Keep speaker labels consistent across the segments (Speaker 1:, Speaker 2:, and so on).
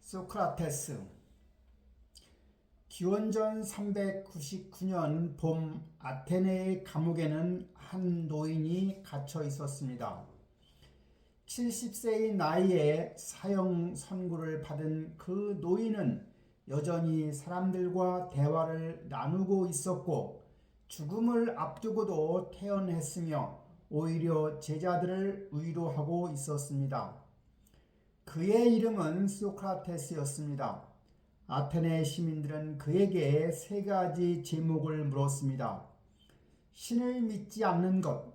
Speaker 1: 소크라테스. 기원전 399년 봄 아테네의 감옥에는 한 노인이 갇혀 있었습니다. 70세의 나이에 사형 선고를 받은 그 노인은 여전히 사람들과 대화를 나누고 있었고 죽음을 앞두고도 태연했으며 오히려 제자들을 위로하고 있었습니다. 그의 이름은 소크라테스였습니다. 아테네 시민들은 그에게 세 가지 제목을 물었습니다. 신을 믿지 않는 것,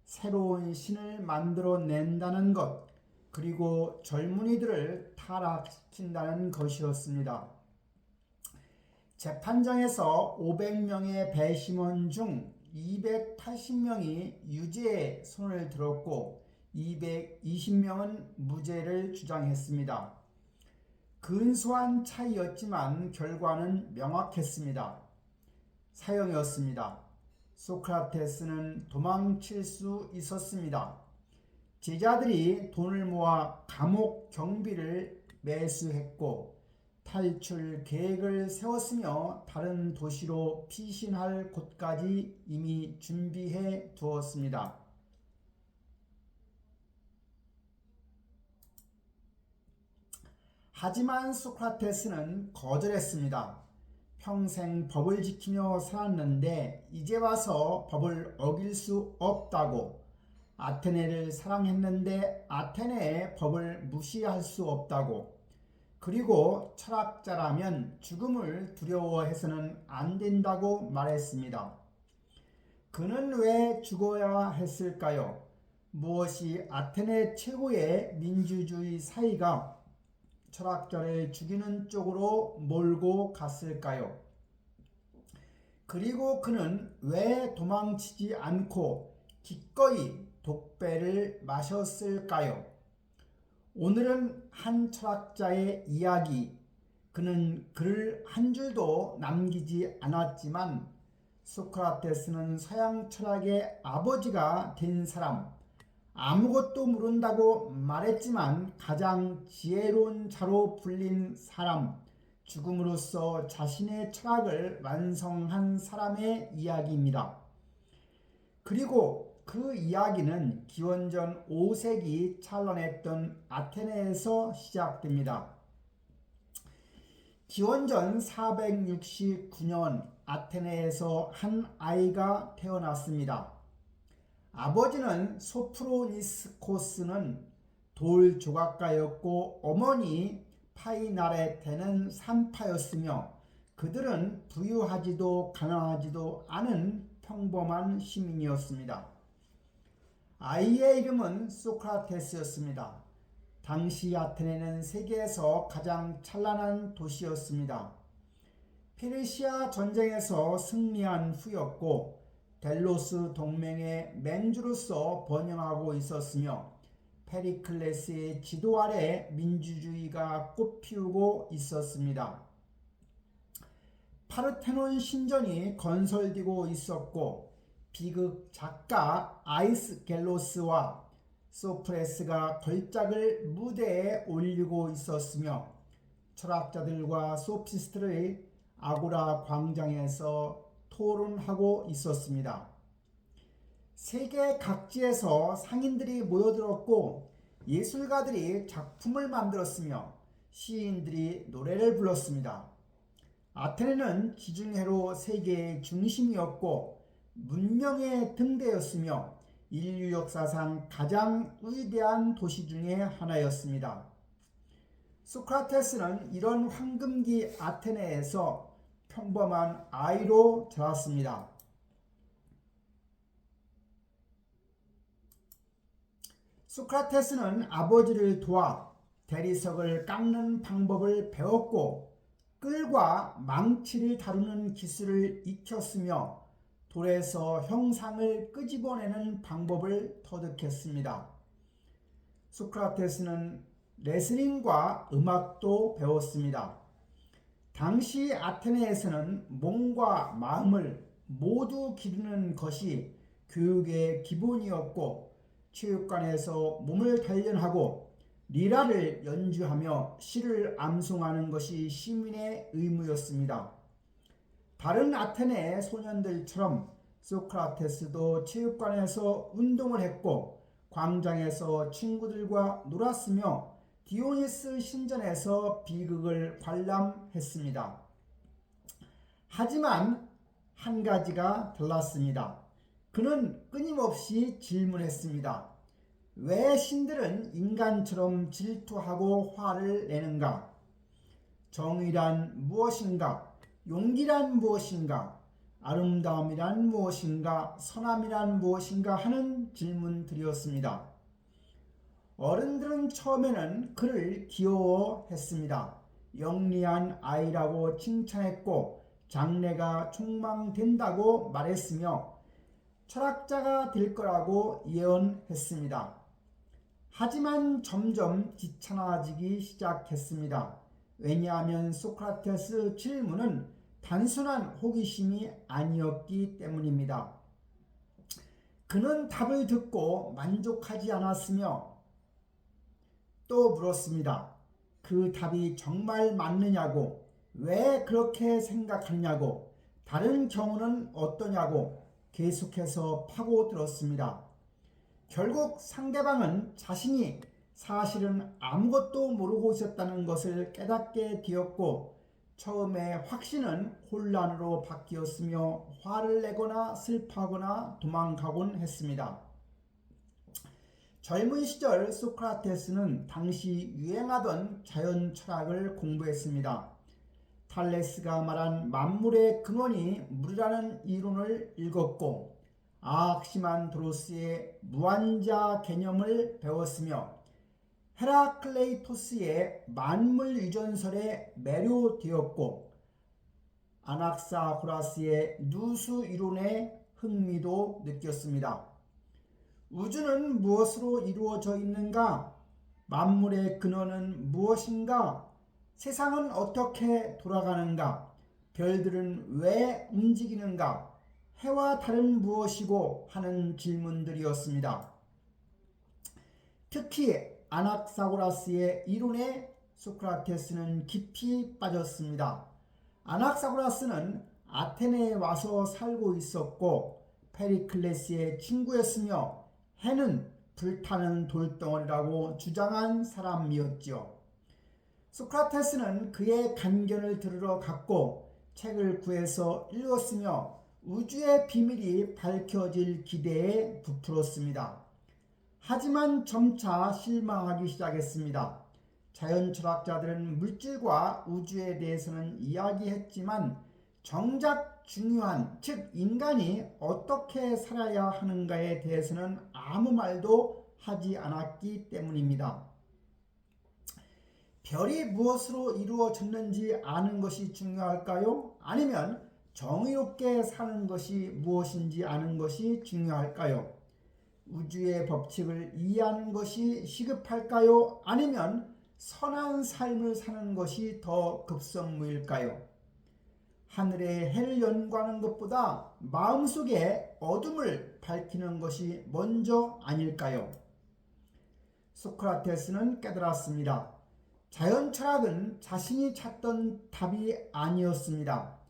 Speaker 1: 새로운 신을 만들어낸다는 것, 그리고 젊은이들을 타락시킨다는 것이었습니다. 재판장에서 500명의 배심원 중 280명이 유죄에 손을 들었고 220명은 무죄를 주장했습니다. 근소한 차이였지만 결과는 명확했습니다. 사형이었습니다. 소크라테스는 도망칠 수 있었습니다. 제자들이 돈을 모아 감옥 경비를 매수했고 탈출 계획을 세웠으며 다른 도시로 피신할 곳까지 이미 준비해 두었습니다. 하지만 소크라테스는 거절했습니다. 평생 법을 지키며 살았는데 이제 와서 법을 어길 수 없다고, 아테네를 사랑했는데 아테네의 법을 무시할 수 없다고, 그리고 철학자라면 죽음을 두려워해서는 안 된다고 말했습니다. 그는 왜 죽어야 했을까요? 무엇이 아테네 최고의 민주주의 사회가 철학자를 죽이는 쪽으로 몰고 갔을까요? 그리고 그는 왜 도망치지 않고 기꺼이 독배를 마셨을까요? 오늘은 한 철학자의 이야기, 그는 글을 한 줄도 남기지 않았지만 소크라테스는 서양 철학의 아버지가 된 사람, 아무것도 모른다고 말했지만 가장 지혜로운 자로 불린 사람, 죽음으로써 자신의 철학을 완성한 사람의 이야기입니다. 그리고 그 이야기는 기원전 5세기 찬란했던 아테네에서 시작됩니다. 기원전 469년 아테네에서 한 아이가 태어났습니다. 아버지는 소프로니스코스는 돌 조각가였고 어머니 파이나레테는 산파였으며 그들은 부유하지도 가난하지도 않은 평범한 시민이었습니다. 아이의 이름은 소크라테스였습니다. 당시 아테네는 세계에서 가장 찬란한 도시였습니다. 페르시아 전쟁에서 승리한 후였고 델로스 동맹의 맹주로서 번영하고 있었으며 페리클레스의 지도 아래 민주주의가 꽃피우고 있었습니다. 파르테논 신전이 건설되고 있었고 비극 작가 아이스겔로스와 소프레스가 걸작을 무대에 올리고 있었으며 철학자들과 소피스트들의 아고라 광장에서 토론하고 있었습니다. 세계 각지에서 상인들이 모여들었고 예술가들이 작품을 만들었으며 시인들이 노래를 불렀습니다. 아테네는 지중해로 세계의 중심이었고 문명의 등대였으며 인류 역사상 가장 위대한 도시 중에 하나였습니다. 소크라테스는 이런 황금기 아테네에서 평범한 아이로 자랐습니다. 소크라테스는 아버지를 도와 대리석을 깎는 방법을 배웠고 끌과 망치를 다루는 기술을 익혔으며 돌에서 형상을 끄집어내는 방법을 터득했습니다. 소크라테스는 레슬링과 음악도 배웠습니다. 당시 아테네에서는 몸과 마음을 모두 기르는 것이 교육의 기본이었고 체육관에서 몸을 단련하고 리라를 연주하며 시를 암송하는 것이 시민의 의무였습니다. 다른 아테네 소년들처럼 소크라테스도 체육관에서 운동을 했고 광장에서 친구들과 놀았으며 디오니스 신전에서 비극을 관람했습니다. 하지만 한 가지가 달랐습니다. 그는 끊임없이 질문했습니다. 왜 신들은 인간처럼 질투하고 화를 내는가? 정의란 무엇인가? 용기란 무엇인가? 아름다움이란 무엇인가? 선함이란 무엇인가? 하는 질문들이었습니다. 어른들은 처음에는 그를 귀여워했습니다. 영리한 아이라고 칭찬했고 장래가 촉망된다고 말했으며 철학자가 될 거라고 예언했습니다. 하지만 점점 귀찮아지기 시작했습니다. 왜냐하면 소크라테스 질문은 단순한 호기심이 아니었기 때문입니다. 그는 답을 듣고 만족하지 않았으며 또 물었습니다. 그 답이 정말 맞느냐고, 왜 그렇게 생각하냐고, 다른 경우는 어떠냐고 계속해서 파고들었습니다. 결국 상대방은 자신이 사실은 아무것도 모르고 있었다는 것을 깨닫게 되었고 처음에 확신은 혼란으로 바뀌었으며 화를 내거나 슬퍼하거나 도망가곤 했습니다. 젊은 시절 소크라테스는 당시 유행하던 자연 철학을 공부했습니다. 탈레스가 말한 만물의 근원이 물이라는 이론을 읽었고 아악시만드로스의 무한자 개념을 배웠으며 헤라클레이토스의 만물 유전설에 매료되었고 아낙사고라스의 누수 이론에 흥미도 느꼈습니다. 우주는 무엇으로 이루어져 있는가? 만물의 근원은 무엇인가? 세상은 어떻게 돌아가는가? 별들은 왜 움직이는가? 해와 달은 무엇이고? 하는 질문들이었습니다. 특히 아낙사고라스의 이론에 소크라테스는 깊이 빠졌습니다. 아낙사고라스는 아테네에 와서 살고 있었고 페리클레스의 친구였으며 해는 불타는 돌덩어리라고 주장한 사람이었죠. 소크라테스는 그의 간견을 들으러 갔고 책을 구해서 읽었으며 우주의 비밀이 밝혀질 기대에 부풀었습니다. 하지만 점차 실망하기 시작했습니다. 자연 철학자들은 물질과 우주에 대해서는 이야기했지만 정작 중요한, 즉 인간이 어떻게 살아야 하는가에 대해서는 아무 말도 하지 않았기 때문입니다. 별이 무엇으로 이루어졌는지 아는 것이 중요할까요? 아니면 정의롭게 사는 것이 무엇인지 아는 것이 중요할까요? 우주의 법칙을 이해하는 것이 시급할까요? 아니면 선한 삶을 사는 것이 더 급선무일까요? 하늘의 해를 연구하는 것보다 마음속의 어둠을 밝히는 것이 먼저 아닐까요? 소크라테스는 깨달았습니다. 자연 철학은 자신이 찾던 답이 아니었습니다.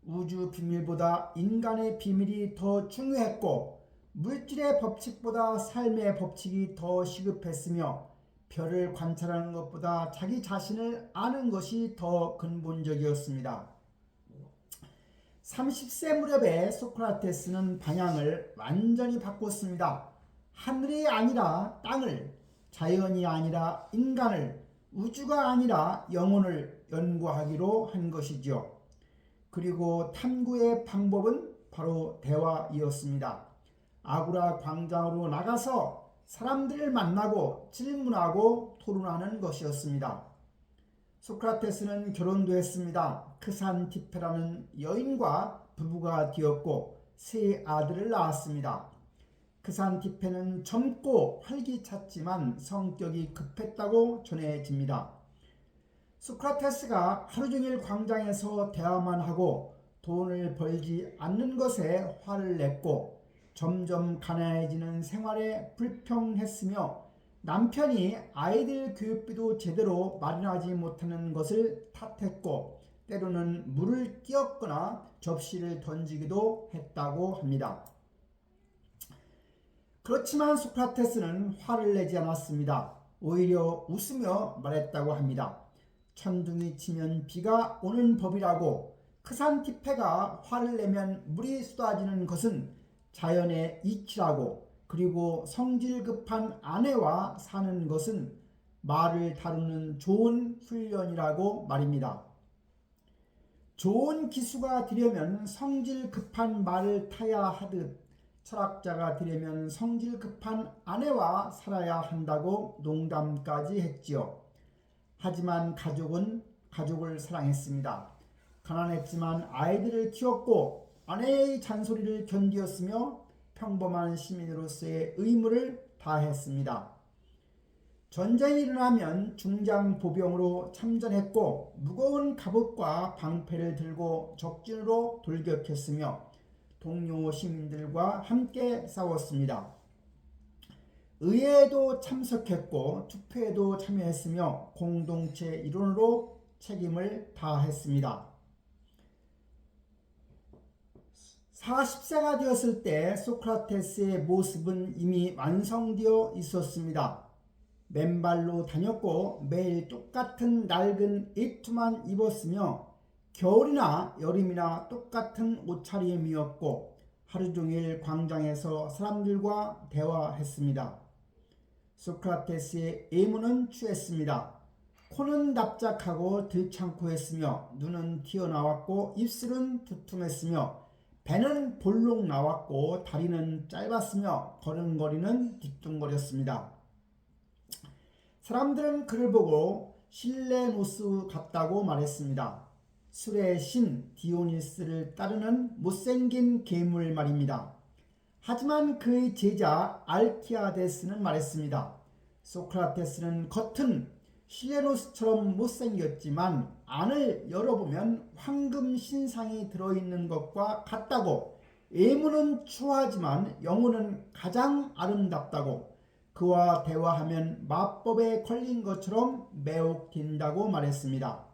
Speaker 1: 우주 비밀보다 인간의 비밀이 더 중요했고 물질의 법칙보다 삶의 법칙이 더 시급했으며 별을 관찰하는 것보다 자기 자신을 아는 것이 더 근본적이었습니다. 30세 무렵에 소크라테스는 방향을 완전히 바꿨습니다. 하늘이 아니라 땅을, 자연이 아니라 인간을, 우주가 아니라 영혼을 연구하기로 한 것이죠. 그리고 탐구의 방법은 바로 대화이었습니다. 아구라 광장으로 나가서 사람들을 만나고 질문하고 토론하는 것이었습니다. 소크라테스는 결혼도 했습니다. 크산티페라는 여인과 부부가 되었고 세 아들을 낳았습니다. 크산티페는 젊고 활기찼지만 성격이 급했다고 전해집니다. 소크라테스가 하루 종일 광장에서 대화만 하고 돈을 벌지 않는 것에 화를 냈고 점점 가난해지는 생활에 불평했으며 남편이 아이들 교육비도 제대로 마련하지 못하는 것을 탓했고 때로는 물을 끼얹거나 접시를 던지기도 했다고 합니다. 그렇지만 소크라테스는 화를 내지 않았습니다. 오히려 웃으며 말했다고 합니다. 천둥이 치면 비가 오는 법이라고, 크산티페가 화를 내면 물이 쏟아지는 것은 자연의 이치라고, 그리고 성질 급한 아내와 사는 것은 말을 다루는 좋은 훈련이라고 말입니다. 좋은 기수가 되려면 성질 급한 말을 타야 하듯 철학자가 되려면 성질 급한 아내와 살아야 한다고 농담까지 했지요. 하지만 가족은 가족을 사랑했습니다. 가난했지만 아이들을 키웠고 아내의 잔소리를 견디었으며 평범한 시민으로서의 의무를 다했습니다. 전쟁이 일어나면 중장보병으로 참전했고 무거운 갑옷과 방패를 들고 적진으로 돌격했으며 동료 시민들과 함께 싸웠습니다. 의회에도 참석했고 투표에도 참여했으며 공동체 일원으로 책임을 다했습니다. 40세가 되었을 때 소크라테스의 모습은 이미 완성되어 있었습니다. 맨발로 다녔고 매일 똑같은 낡은 외투만 입었으며 겨울이나 여름이나 똑같은 옷차림이었고 하루 종일 광장에서 사람들과 대화했습니다. 소크라테스의 외모는 추했습니다. 코는 납작하고 들창코 했으며 눈은 튀어나왔고 입술은 두툼했으며 배는 볼록 나왔고 다리는 짧았으며 걸음걸이는 뒤뚱거렸습니다. 사람들은 그를 보고 실레노스 같다고 말했습니다. 술의 신 디오니스를 따르는 못생긴 괴물 말입니다. 하지만 그의 제자 알키아데스는 말했습니다. 소크라테스는 겉은 실레노스처럼 못생겼지만 안을 열어보면 황금 신상이 들어있는 것과 같다고, 외모는 추하지만 영혼은 가장 아름답다고, 그와 대화하면 마법에 걸린 것처럼 매혹된다고 말했습니다.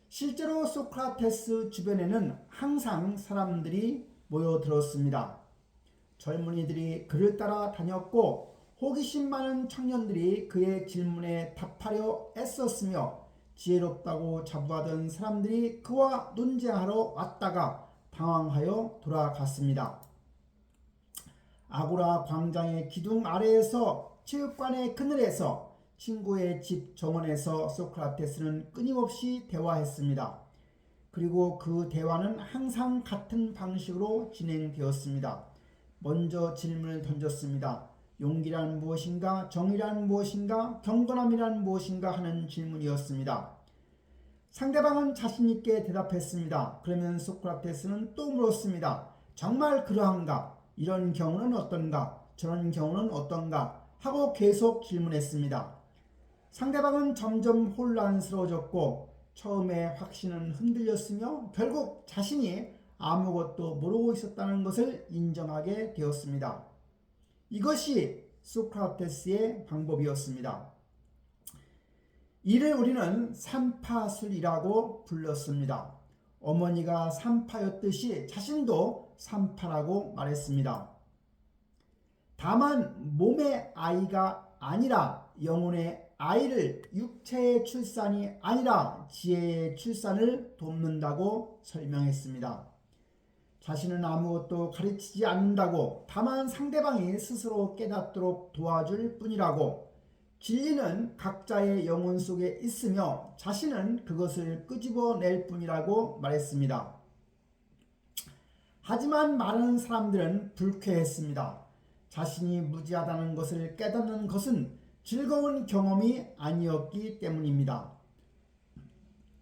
Speaker 1: 실제로 소크라테스 주변에는 항상 사람들이 모여들었습니다. 젊은이들이 그를 따라 다녔고 호기심 많은 청년들이 그의 질문에 답하려 애썼으며 지혜롭다고 자부하던 사람들이 그와 논쟁하러 왔다가 당황하여 돌아갔습니다. 아고라 광장의 기둥 아래에서 체육관의 그늘에서 친구의 집 정원에서 소크라테스는 끊임없이 대화했습니다. 그리고 그 대화는 항상 같은 방식으로 진행되었습니다. 먼저 질문을 던졌습니다. 용기란 무엇인가? 정의란 무엇인가? 경건함이란 무엇인가? 하는 질문이었습니다. 상대방은 자신있게 대답했습니다. 그러면 소크라테스는 또 물었습니다. 정말 그러한가? 이런 경우는 어떤가? 저런 경우는 어떤가? 하고 계속 질문했습니다. 상대방은 점점 혼란스러워졌고 처음에 확신은 흔들렸으며 결국 자신이 아무것도 모르고 있었다는 것을 인정하게 되었습니다. 이것이 소크라테스의 방법이었습니다. 이를 우리는 산파술이라고 불렀습니다. 어머니가 산파였듯이 자신도 산파라고 말했습니다. 다만 몸의 아이가 아니라 영혼의 아이를 육체의 출산이 아니라 지혜의 출산을 돕는다고 설명했습니다. 자신은 아무것도 가르치지 않는다고, 다만 상대방이 스스로 깨닫도록 도와줄 뿐이라고, 진리는 각자의 영혼 속에 있으며 자신은 그것을 끄집어낼 뿐이라고 말했습니다. 하지만 많은 사람들은 불쾌했습니다. 자신이 무지하다는 것을 깨닫는 것은 즐거운 경험이 아니었기 때문입니다.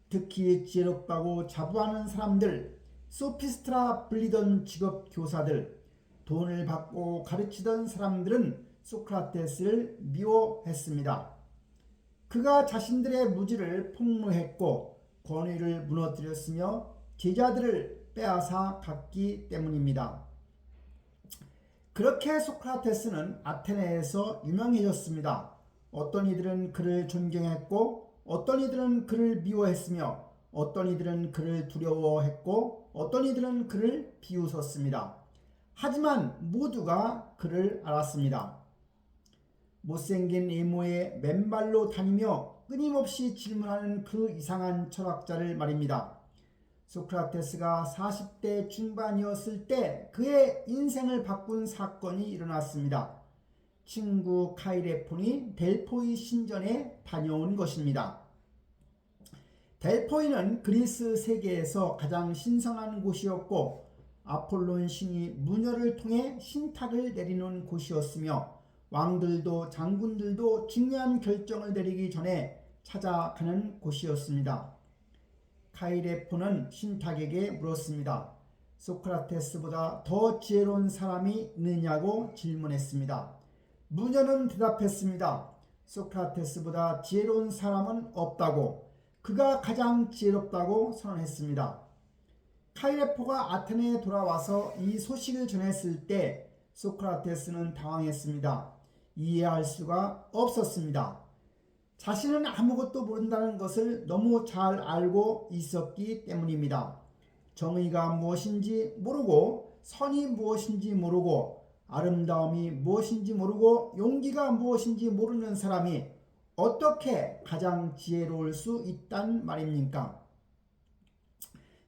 Speaker 1: 특히 지혜롭다고 자부하는 사람들, 소피스트라 불리던 직업 교사들, 돈을 받고 가르치던 사람들은 소크라테스를 미워했습니다. 그가 자신들의 무지를 폭로했고 권위를 무너뜨렸으며 제자들을 빼앗아 갔기 때문입니다. 그렇게 소크라테스는 아테네에서 유명해졌습니다. 어떤 이들은 그를 존경했고 어떤 이들은 그를 미워했으며 어떤 이들은 그를 두려워했고 어떤 이들은 그를 비웃었습니다. 하지만 모두가 그를 알았습니다. 못생긴 이모의 맨발로 다니며 끊임없이 질문하는 그 이상한 철학자를 말입니다. 소크라테스가 40대 중반이었을 때 그의 인생을 바꾼 사건이 일어났습니다. 친구 카이레폰이 델포이 신전에 다녀온 것입니다. 델포이는 그리스 세계에서 가장 신성한 곳이었고 아폴론 신이 무녀를 통해 신탁을 내리는 곳이었으며 왕들도 장군들도 중요한 결정을 내리기 전에 찾아가는 곳이었습니다. 카이레폰은 신탁에게 물었습니다. 소크라테스보다 더 지혜로운 사람이 있느냐고 질문했습니다. 무녀는 대답했습니다. 소크라테스보다 지혜로운 사람은 없다고, 그가 가장 지혜롭다고 선언했습니다. 카이레포가 아테네에 돌아와서 이 소식을 전했을 때 소크라테스는 당황했습니다. 이해할 수가 없었습니다. 자신은 아무것도 모른다는 것을 너무 잘 알고 있었기 때문입니다. 정의가 무엇인지 모르고 선이 무엇인지 모르고 아름다움이 무엇인지 모르고 용기가 무엇인지 모르는 사람이 어떻게 가장 지혜로울 수 있단 말입니까?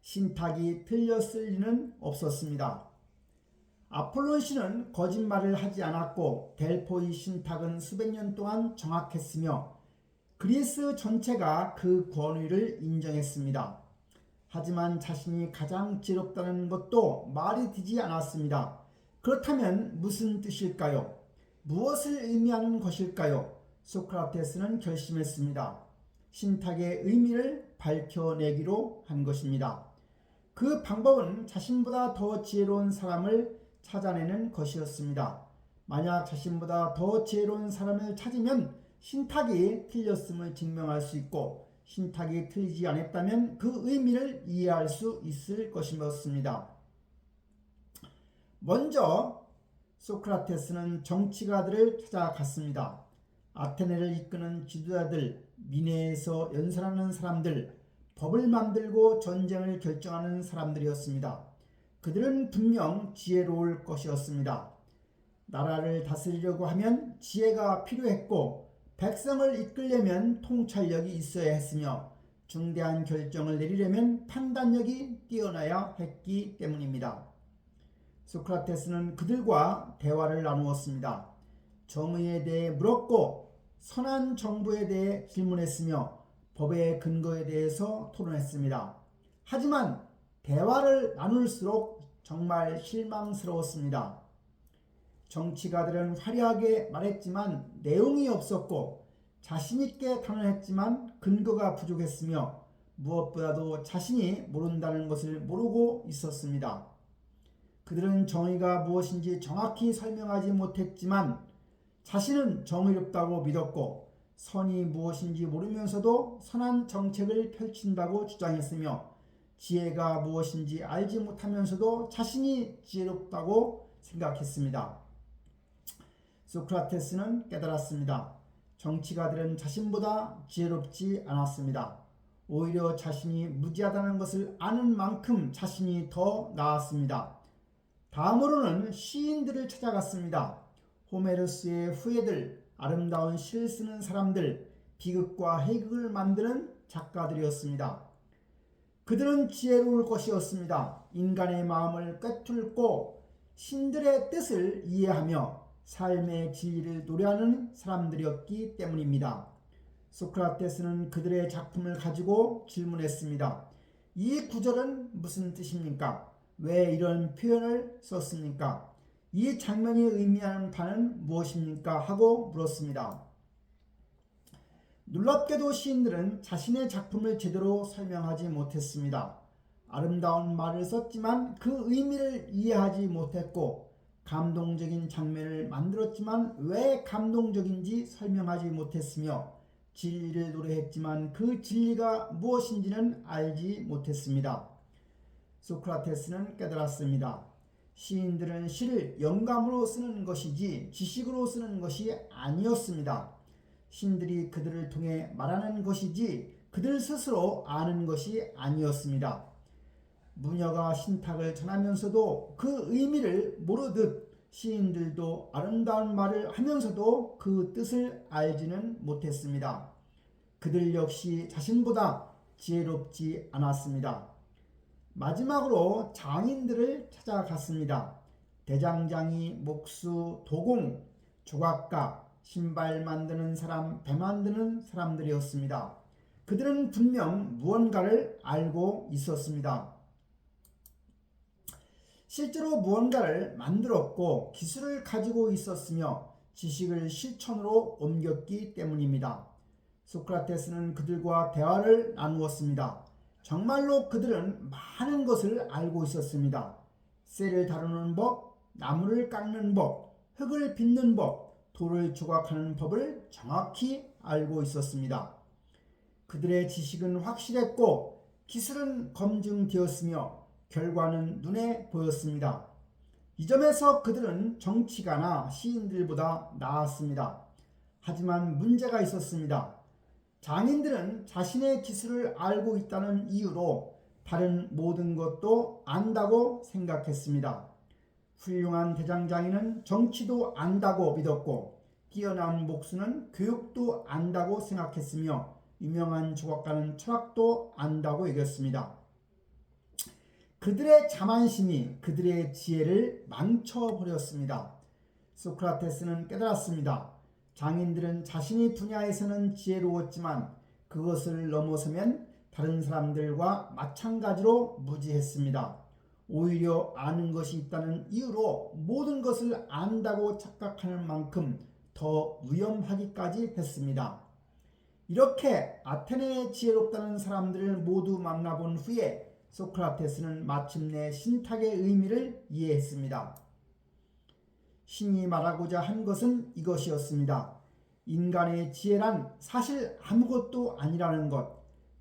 Speaker 1: 신탁이 틀렸을 리는 없었습니다. 아폴론 신은 거짓말을 하지 않았고 델포이 신탁은 수백 년 동안 정확했으며 그리스 전체가 그 권위를 인정했습니다. 하지만 자신이 가장 지혜롭다는 것도 말이 되지 않았습니다. 그렇다면 무슨 뜻일까요? 무엇을 의미하는 것일까요? 소크라테스는 결심했습니다. 신탁의 의미를 밝혀내기로 한 것입니다. 그 방법은 자신보다 더 지혜로운 사람을 찾아내는 것이었습니다. 만약 자신보다 더 지혜로운 사람을 찾으면 신탁이 틀렸음을 증명할 수 있고 신탁이 틀리지 않았다면 그 의미를 이해할 수 있을 것이었습니다. 먼저 소크라테스는 정치가들을 찾아갔습니다. 아테네를 이끄는 지도자들, 미네에서 연설하는 사람들, 법을 만들고 전쟁을 결정하는 사람들이었습니다. 그들은 분명 지혜로울 것이었습니다. 나라를 다스리려고 하면 지혜가 필요했고 백성을 이끌려면 통찰력이 있어야 했으며 중대한 결정을 내리려면 판단력이 뛰어나야 했기 때문입니다. 소크라테스는 그들과 대화를 나누었습니다. 정의에 대해 물었고 선한 정부에 대해 질문했으며 법의 근거에 대해서 토론했습니다. 하지만 대화를 나눌수록 정말 실망스러웠습니다. 정치가들은 화려하게 말했지만 내용이 없었고 자신있게 단언했지만 근거가 부족했으며 무엇보다도 자신이 모른다는 것을 모르고 있었습니다. 그들은 정의가 무엇인지 정확히 설명하지 못했지만 자신은 정의롭다고 믿었고 선이 무엇인지 모르면서도 선한 정책을 펼친다고 주장했으며 지혜가 무엇인지 알지 못하면서도 자신이 지혜롭다고 생각했습니다. 소크라테스는 깨달았습니다. 정치가들은 자신보다 지혜롭지 않았습니다. 오히려 자신이 무지하다는 것을 아는 만큼 자신이 더 나았습니다. 다음으로는 시인들을 찾아갔습니다. 호메로스의 후예들, 아름다운 시를 쓰는 사람들, 비극과 해극을 만드는 작가들이었습니다. 그들은 지혜로울 것이었습니다. 인간의 마음을 꿰뚫고 신들의 뜻을 이해하며 삶의 진리를 노래하는 사람들이었기 때문입니다. 소크라테스는 그들의 작품을 가지고 질문했습니다. 이 구절은 무슨 뜻입니까? 왜 이런 표현을 썼습니까? 이 장면이 의미하는 바는 무엇입니까? 하고 물었습니다. 놀랍게도 시인들은 자신의 작품을 제대로 설명하지 못했습니다. 아름다운 말을 썼지만 그 의미를 이해하지 못했고 감동적인 장면을 만들었지만 왜 감동적인지 설명하지 못했으며 진리를 노래했지만 그 진리가 무엇인지는 알지 못했습니다. 소크라테스는 깨달았습니다. 시인들은 시를 영감으로 쓰는 것이지 지식으로 쓰는 것이 아니었습니다. 신들이 그들을 통해 말하는 것이지 그들 스스로 아는 것이 아니었습니다. 무녀가 신탁을 전하면서도 그 의미를 모르듯 시인들도 아름다운 말을 하면서도 그 뜻을 알지는 못했습니다. 그들 역시 자신보다 지혜롭지 않았습니다. 마지막으로 장인들을 찾아갔습니다. 대장장이, 목수, 도공, 조각가, 신발 만드는 사람, 배 만드는 사람들이었습니다. 그들은 분명 무언가를 알고 있었습니다. 실제로 무언가를 만들었고 기술을 가지고 있었으며 지식을 실천으로 옮겼기 때문입니다. 소크라테스는 그들과 대화를 나누었습니다. 정말로 그들은 많은 것을 알고 있었습니다. 쇠를 다루는 법, 나무를 깎는 법, 흙을 빚는 법, 돌을 조각하는 법을 정확히 알고 있었습니다. 그들의 지식은 확실했고 기술은 검증되었으며 결과는 눈에 보였습니다. 이 점에서 그들은 정치가나 시인들보다 나았습니다. 하지만 문제가 있었습니다. 장인들은 자신의 기술을 알고 있다는 이유로 다른 모든 것도 안다고 생각했습니다. 훌륭한 대장장이는 정치도 안다고 믿었고 뛰어난 목수는 교육도 안다고 생각했으며 유명한 조각가는 철학도 안다고 여겼습니다. 그들의 자만심이 그들의 지혜를 망쳐버렸습니다. 소크라테스는 깨달았습니다. 장인들은 자신의 분야에서는 지혜로웠지만 그것을 넘어서면 다른 사람들과 마찬가지로 무지했습니다. 오히려 아는 것이 있다는 이유로 모든 것을 안다고 착각하는 만큼 더 위험하기까지 했습니다. 이렇게 아테네의 지혜롭다는 사람들을 모두 만나본 후에 소크라테스는 마침내 신탁의 의미를 이해했습니다. 신이 말하고자 한 것은 이것이었습니다. 인간의 지혜란 사실 아무것도 아니라는 것,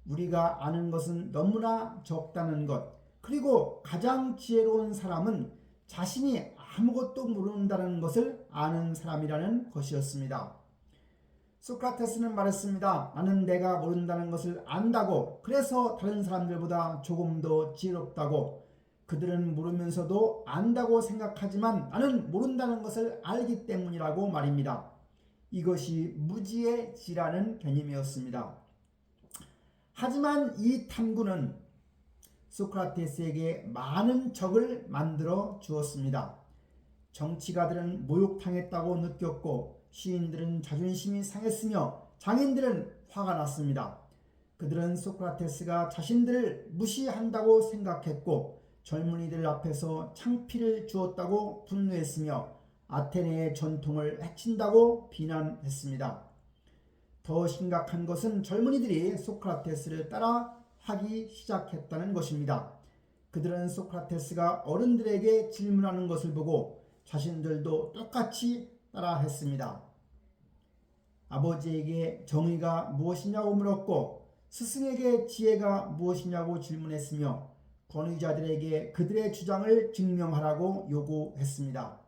Speaker 1: 우리가 아는 것은 너무나 적다는 것, 그리고 가장 지혜로운 사람은 자신이 아무것도 모른다는 것을 아는 사람이라는 것이었습니다. 소크라테스는 말했습니다. 나는 내가 모른다는 것을 안다고, 그래서 다른 사람들보다 조금 더 지혜롭다고. 그들은 모르면서도 안다고 생각하지만 나는 모른다는 것을 알기 때문이라고 말입니다. 이것이 무지의 지라는 개념이었습니다. 하지만 이 탐구는 소크라테스에게 많은 적을 만들어 주었습니다. 정치가들은 모욕당했다고 느꼈고 시인들은 자존심이 상했으며 장인들은 화가 났습니다. 그들은 소크라테스가 자신들을 무시한다고 생각했고 젊은이들 앞에서 창피를 주었다고 분노했으며 아테네의 전통을 해친다고 비난했습니다. 더 심각한 것은 젊은이들이 소크라테스를 따라 하기 시작했다는 것입니다. 그들은 소크라테스가 어른들에게 질문하는 것을 보고 자신들도 똑같이 따라 했습니다. 아버지에게 정의가 무엇이냐고 물었고 스승에게 지혜가 무엇이냐고 질문했으며 권위자들에게 그들의 주장을 증명하라고 요구했습니다.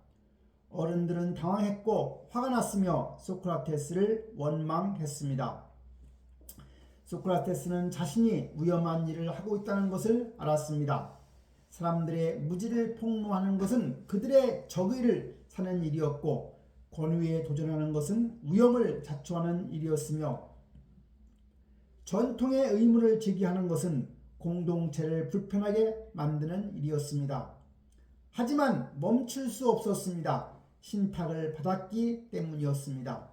Speaker 1: 어른들은 당황했고 화가 났으며 소크라테스를 원망했습니다. 소크라테스는 자신이 위험한 일을 하고 있다는 것을 알았습니다. 사람들의 무지를 폭로하는 것은 그들의 적의를 사는 일이었고 권위에 도전하는 것은 위험을 자초하는 일이었으며 전통의 의문을 제기하는 것은 공동체를 불편하게 만드는 일이었습니다. 하지만 멈출 수 없었습니다. 신탁을 받았기 때문이었습니다.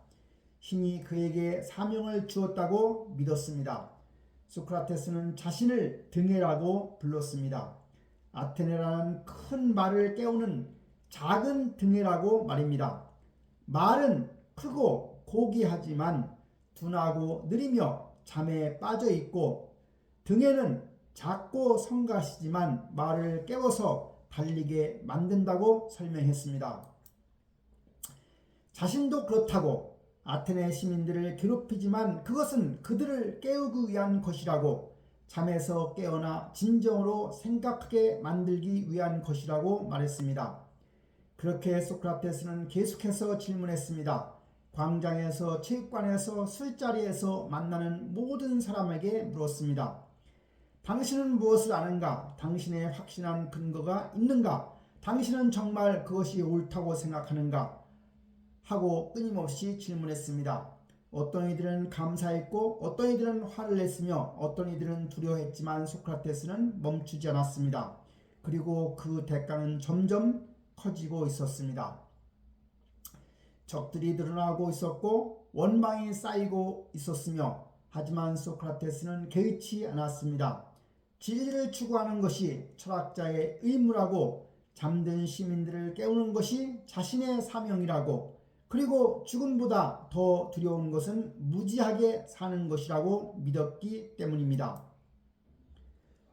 Speaker 1: 신이 그에게 사명을 주었다고 믿었습니다. 소크라테스는 자신을 등해라고 불렀습니다. 아테네라는 큰 말을 깨우는 작은 등해라고 말입니다. 말은 크고 고귀하지만 둔하고 느리며 잠에 빠져 있고 등해는 작고 성가시지만 말을 깨워서 달리게 만든다고 설명했습니다. 자신도 그렇다고 아테네 시민들을 괴롭히지만 그것은 그들을 깨우기 위한 것이라고 잠에서 깨어나 진정으로 생각하게 만들기 위한 것이라고 말했습니다. 그렇게 소크라테스는 계속해서 질문했습니다. 광장에서, 체육관에서, 술자리에서 만나는 모든 사람에게 물었습니다. 당신은 무엇을 아는가? 당신의 확신한 근거가 있는가? 당신은 정말 그것이 옳다고 생각하는가? 하고 끊임없이 질문했습니다. 어떤 이들은 감사했고 어떤 이들은 화를 냈으며 어떤 이들은 두려워했지만 소크라테스는 멈추지 않았습니다. 그리고 그 대가는 점점 커지고 있었습니다. 적들이 늘어나고 있었고 원망이 쌓이고 있었으며 하지만 소크라테스는 개의치 않았습니다. 진리를 추구하는 것이 철학자의 의무라고, 잠든 시민들을 깨우는 것이 자신의 사명이라고, 그리고 죽음보다 더 두려운 것은 무지하게 사는 것이라고 믿었기 때문입니다.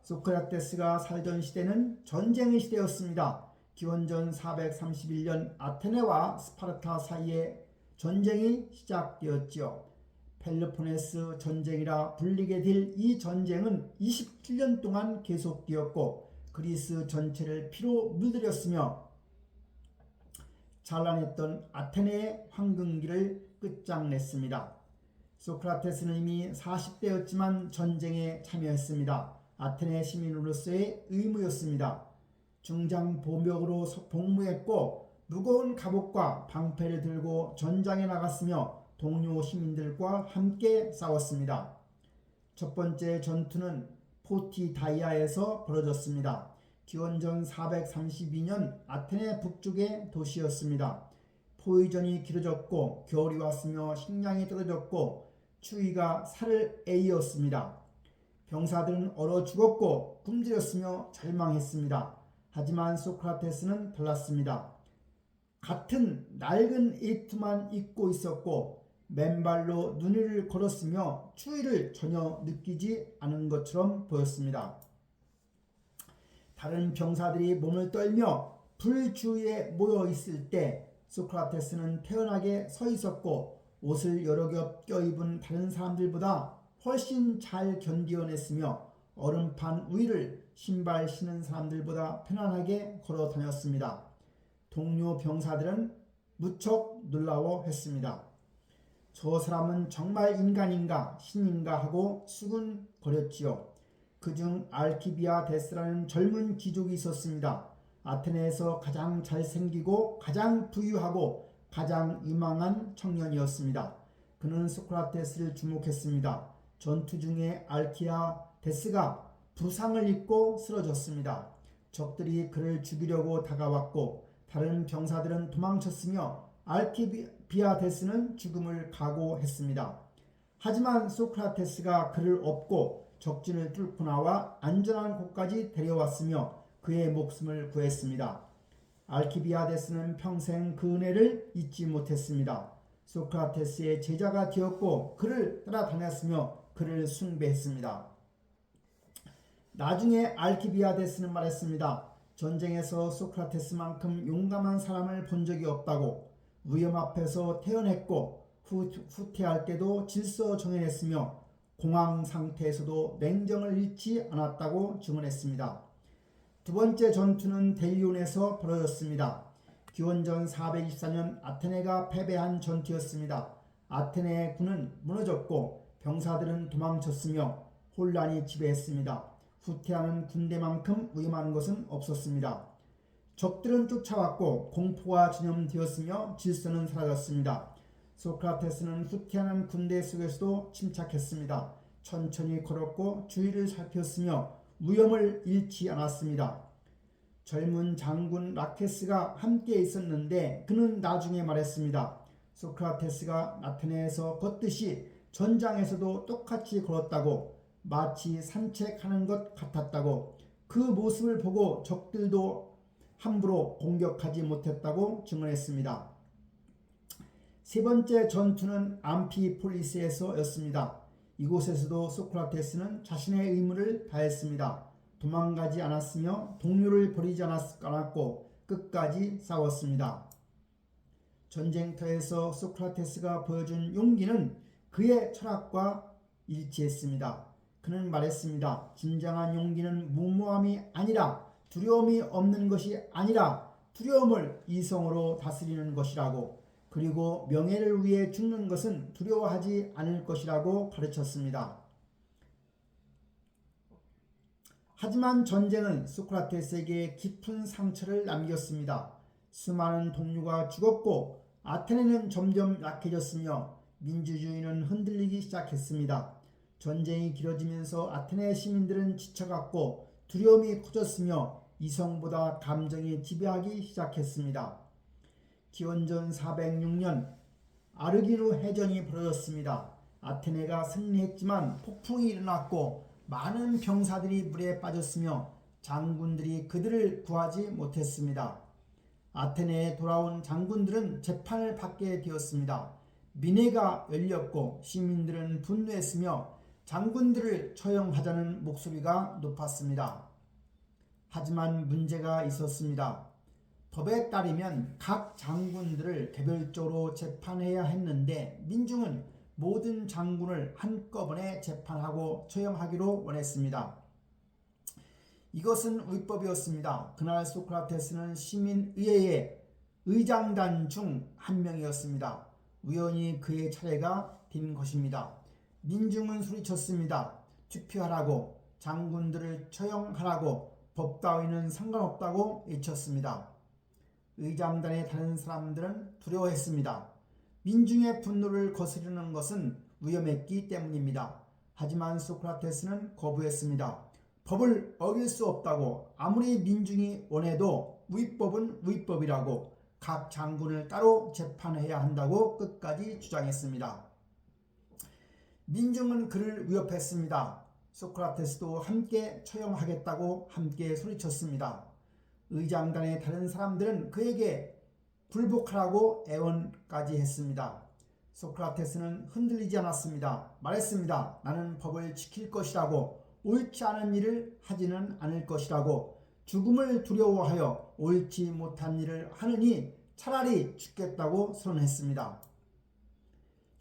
Speaker 1: 소크라테스가 살던 시대는 전쟁의 시대였습니다. 기원전 431년 아테네와 스파르타 사이에 전쟁이 시작되었지요. 펠로폰네스 전쟁이라 불리게 될 이 전쟁은 27년 동안 계속되었고 그리스 전체를 피로 물들였으며 찬란했던 아테네의 황금기를 끝장냈습니다. 소크라테스는 이미 40대였지만 전쟁에 참여했습니다. 아테네 시민으로서의 의무였습니다. 중장 보병으로 복무했고 무거운 갑옷과 방패를 들고 전장에 나갔으며 동료 시민들과 함께 싸웠습니다. 첫 번째 전투는 포티다이아에서 벌어졌습니다. 기원전 432년 아테네 북쪽의 도시였습니다. 포위전이 길어졌고 겨울이 왔으며 식량이 떨어졌고 추위가 살을 에이었습니다. 병사들은 얼어 죽었고 굶주렸으며 절망했습니다. 하지만 소크라테스는 달랐습니다. 같은 낡은 일투만 입고 있었고 맨발로 눈 위를 걸었으며 추위를 전혀 느끼지 않은 것처럼 보였습니다. 다른 병사들이 몸을 떨며 불 주위에 모여 있을 때 소크라테스는 태연하게 서 있었고 옷을 여러 겹 껴입은 다른 사람들보다 훨씬 잘 견디어냈으며 얼음판 위를 신발 신은 사람들보다 편안하게 걸어 다녔습니다. 동료 병사들은 무척 놀라워했습니다. 저 사람은 정말 인간인가 신인가 하고 수군거렸지요. 그중 알키비아데스라는 젊은 귀족이 있었습니다. 아테네에서 가장 잘생기고 가장 부유하고 가장 유망한 청년이었습니다. 그는 소크라테스를 주목했습니다. 전투 중에 알키비아데스가 부상을 입고 쓰러졌습니다. 적들이 그를 죽이려고 다가왔고 다른 병사들은 도망쳤으며 알키비아데스는 죽음을 각오했습니다. 하지만 소크라테스가 그를 업고 적진을 뚫고 나와 안전한 곳까지 데려왔으며 그의 목숨을 구했습니다. 알키비아데스는 평생 그 은혜를 잊지 못했습니다. 소크라테스의 제자가 되었고 그를 따라다녔으며 그를 숭배했습니다. 나중에 알키비아데스는 말했습니다. 전쟁에서 소크라테스만큼 용감한 사람을 본 적이 없다고, 위험 앞에서 태연했고 후퇴할 때도 질서 정연했으며 공황 상태에서도 냉정을 잃지 않았다고 증언했습니다. 두 번째 전투는 델리온에서 벌어졌습니다. 기원전 424년 아테네가 패배한 전투였습니다. 아테네의 군은 무너졌고 병사들은 도망쳤으며 혼란이 지배했습니다. 후퇴하는 군대만큼 위험한 것은 없었습니다. 적들은 쫓아왔고 공포가 전염되었으며 질서는 사라졌습니다. 소크라테스는 후퇴하는 군대 속에서도 침착했습니다. 천천히 걸었고 주위를 살폈으며 위험을 잃지 않았습니다. 젊은 장군 라케스가 함께 있었는데 그는 나중에 말했습니다. 소크라테스가 아테네에서 걷듯이 전장에서도 똑같이 걸었다고, 마치 산책하는 것 같았다고, 그 모습을 보고 적들도 함부로 공격하지 못했다고 증언했습니다. 세 번째 전투는 암피폴리스에서였습니다. 이곳에서도 소크라테스는 자신의 의무를 다했습니다. 도망가지 않았으며 동료를 버리지 않았고 끝까지 싸웠습니다. 전쟁터에서 소크라테스가 보여준 용기는 그의 철학과 일치했습니다. 그는 말했습니다. 진정한 용기는 무모함이 아니라 두려움이 없는 것이 아니라 두려움을 이성으로 다스리는 것이라고, 그리고 명예를 위해 죽는 것은 두려워하지 않을 것이라고 가르쳤습니다. 하지만 전쟁은 소크라테스에게 깊은 상처를 남겼습니다. 수많은 동료가 죽었고 아테네는 점점 약해졌으며 민주주의는 흔들리기 시작했습니다. 전쟁이 길어지면서 아테네 시민들은 지쳐갔고 두려움이 커졌으며 이성보다 감정이 지배하기 시작했습니다. 기원전 406년 아르기누 해전이 벌어졌습니다. 아테네가 승리했지만 폭풍이 일어났고 많은 병사들이 물에 빠졌으며 장군들이 그들을 구하지 못했습니다. 아테네에 돌아온 장군들은 재판을 받게 되었습니다. 민회가 열렸고 시민들은 분노했으며 장군들을 처형하자는 목소리가 높았습니다. 하지만 문제가 있었습니다. 법에 따르면 각 장군들을 개별적으로 재판해야 했는데 민중은 모든 장군을 한꺼번에 재판하고 처형하기로 원했습니다. 이것은 위법이었습니다. 그날 소크라테스는 시민의회의 의장단 중 한 명이었습니다. 우연히 그의 차례가 된 것입니다. 민중은 소리쳤습니다. 투표하라고, 장군들을 처형하라고, 법 따위는 상관없다고 외쳤습니다. 의장단의 다른 사람들은 두려워했습니다. 민중의 분노를 거스르는 것은 위험했기 때문입니다. 하지만 소크라테스는 거부했습니다. 법을 어길 수 없다고, 아무리 민중이 원해도 위법은 위법이라고, 각 장군을 따로 재판해야 한다고 끝까지 주장했습니다. 민중은 그를 위협했습니다. 소크라테스도 함께 처형하겠다고 함께 소리쳤습니다. 의장단의 다른 사람들은 그에게 굴복하라고 애원까지 했습니다. 소크라테스는 흔들리지 않았습니다. 말했습니다. 나는 법을 지킬 것이라고, 옳지 않은 일을 하지는 않을 것이라고, 죽음을 두려워하여 옳지 못한 일을 하느니 차라리 죽겠다고 선언했습니다.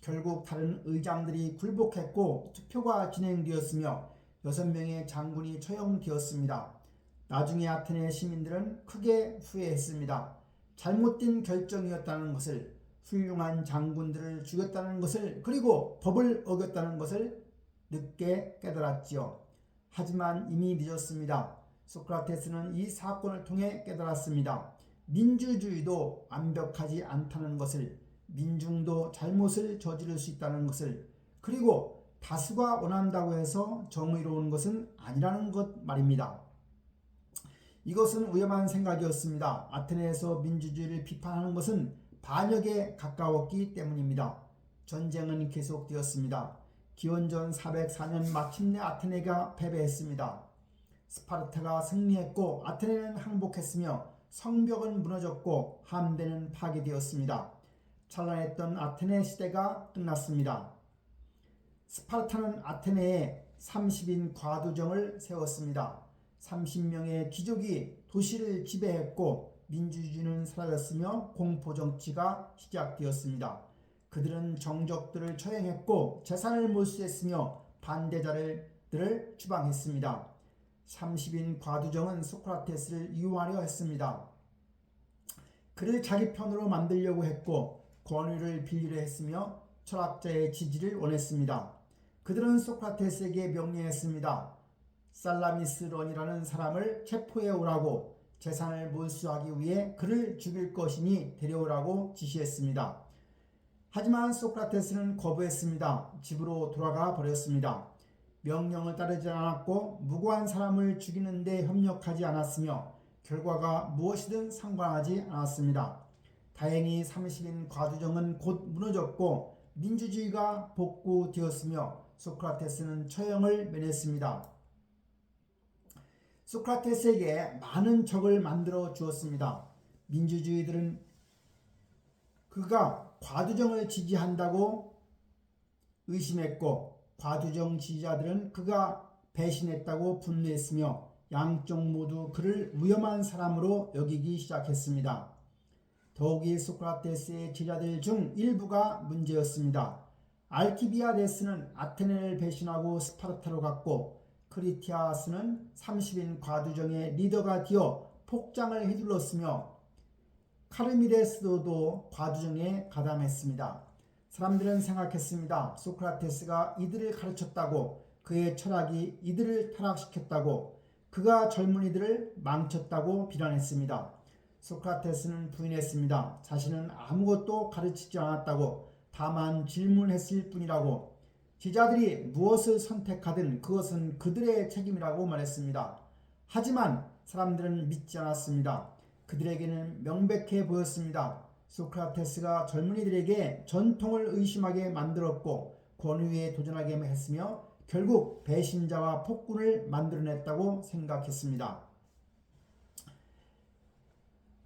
Speaker 1: 결국 다른 의장들이 굴복했고 투표가 진행되었으며 6명의 장군이 처형되었습니다. 나중에 아테네 시민들은 크게 후회했습니다. 잘못된 결정이었다는 것을, 훌륭한 장군들을 죽였다는 것을, 그리고 법을 어겼다는 것을 늦게 깨달았지요. 하지만 이미 늦었습니다. 소크라테스는 이 사건을 통해 깨달았습니다. 민주주의도 완벽하지 않다는 것을, 민중도 잘못을 저지를 수 있다는 것을, 그리고 다수가 원한다고 해서 정의로운 것은 아니라는 것 말입니다. 이것은 위험한 생각이었습니다. 아테네에서 민주주의를 비판하는 것은 반역에 가까웠기 때문입니다. 전쟁은 계속되었습니다. 기원전 404년 마침내 아테네가 패배했습니다. 스파르타가 승리했고 아테네는 항복했으며 성벽은 무너졌고 함대는 파괴되었습니다. 찬란했던 아테네 시대가 끝났습니다. 스파르타는 아테네에 30인 과두정을 세웠습니다. 30명의 귀족이 도시를 지배했고 민주주의는 사라졌으며 공포정치가 시작되었습니다. 그들은 정적들을 처형했고 재산을 몰수했으며 반대자들을 추방했습니다. 30인 과두정은 소크라테스를 이용하려 했습니다. 그를 자기 편으로 만들려고 했고 권위를 빌리려 했으며 철학자의 지지를 원했습니다. 그들은 소크라테스에게 명령했습니다. 살라미스론이라는 사람을 체포해 오라고, 재산을 몰수하기 위해 그를 죽일 것이니 데려오라고 지시했습니다. 하지만 소크라테스는 거부했습니다. 집으로 돌아가 버렸습니다. 명령을 따르지 않았고 무고한 사람을 죽이는 데 협력하지 않았으며 결과가 무엇이든 상관하지 않았습니다. 다행히 30인 과두정은 곧 무너졌고 민주주의가 복구되었으며 소크라테스는 처형을 면했습니다. 소크라테스에게 많은 적을 만들어 주었습니다. 민주주의들은 그가 과두정을 지지한다고 의심했고 과두정 지지자들은 그가 배신했다고 분노했으며 양쪽 모두 그를 위험한 사람으로 여기기 시작했습니다. 더욱이 소크라테스의 제자들 중 일부가 문제였습니다. 알키비아데스는 아테네를 배신하고 스파르타로 갔고 크리티아스는 30인 과두정의 리더가 되어 폭장을 휘둘렀으며 카르미데스도 과두정에 가담했습니다. 사람들은 생각했습니다. 소크라테스가 이들을 가르쳤다고, 그의 철학이 이들을 타락시켰다고, 그가 젊은이들을 망쳤다고 비난했습니다. 소크라테스는 부인했습니다. 자신은 아무것도 가르치지 않았다고, 다만 질문했을 뿐이라고. 제자들이 무엇을 선택하든 그것은 그들의 책임이라고 말했습니다. 하지만 사람들은 믿지 않았습니다. 그들에게는 명백해 보였습니다. 소크라테스가 젊은이들에게 전통을 의심하게 만들었고 권위에 도전하게 했으며 결국 배신자와 폭군을 만들어냈다고 생각했습니다.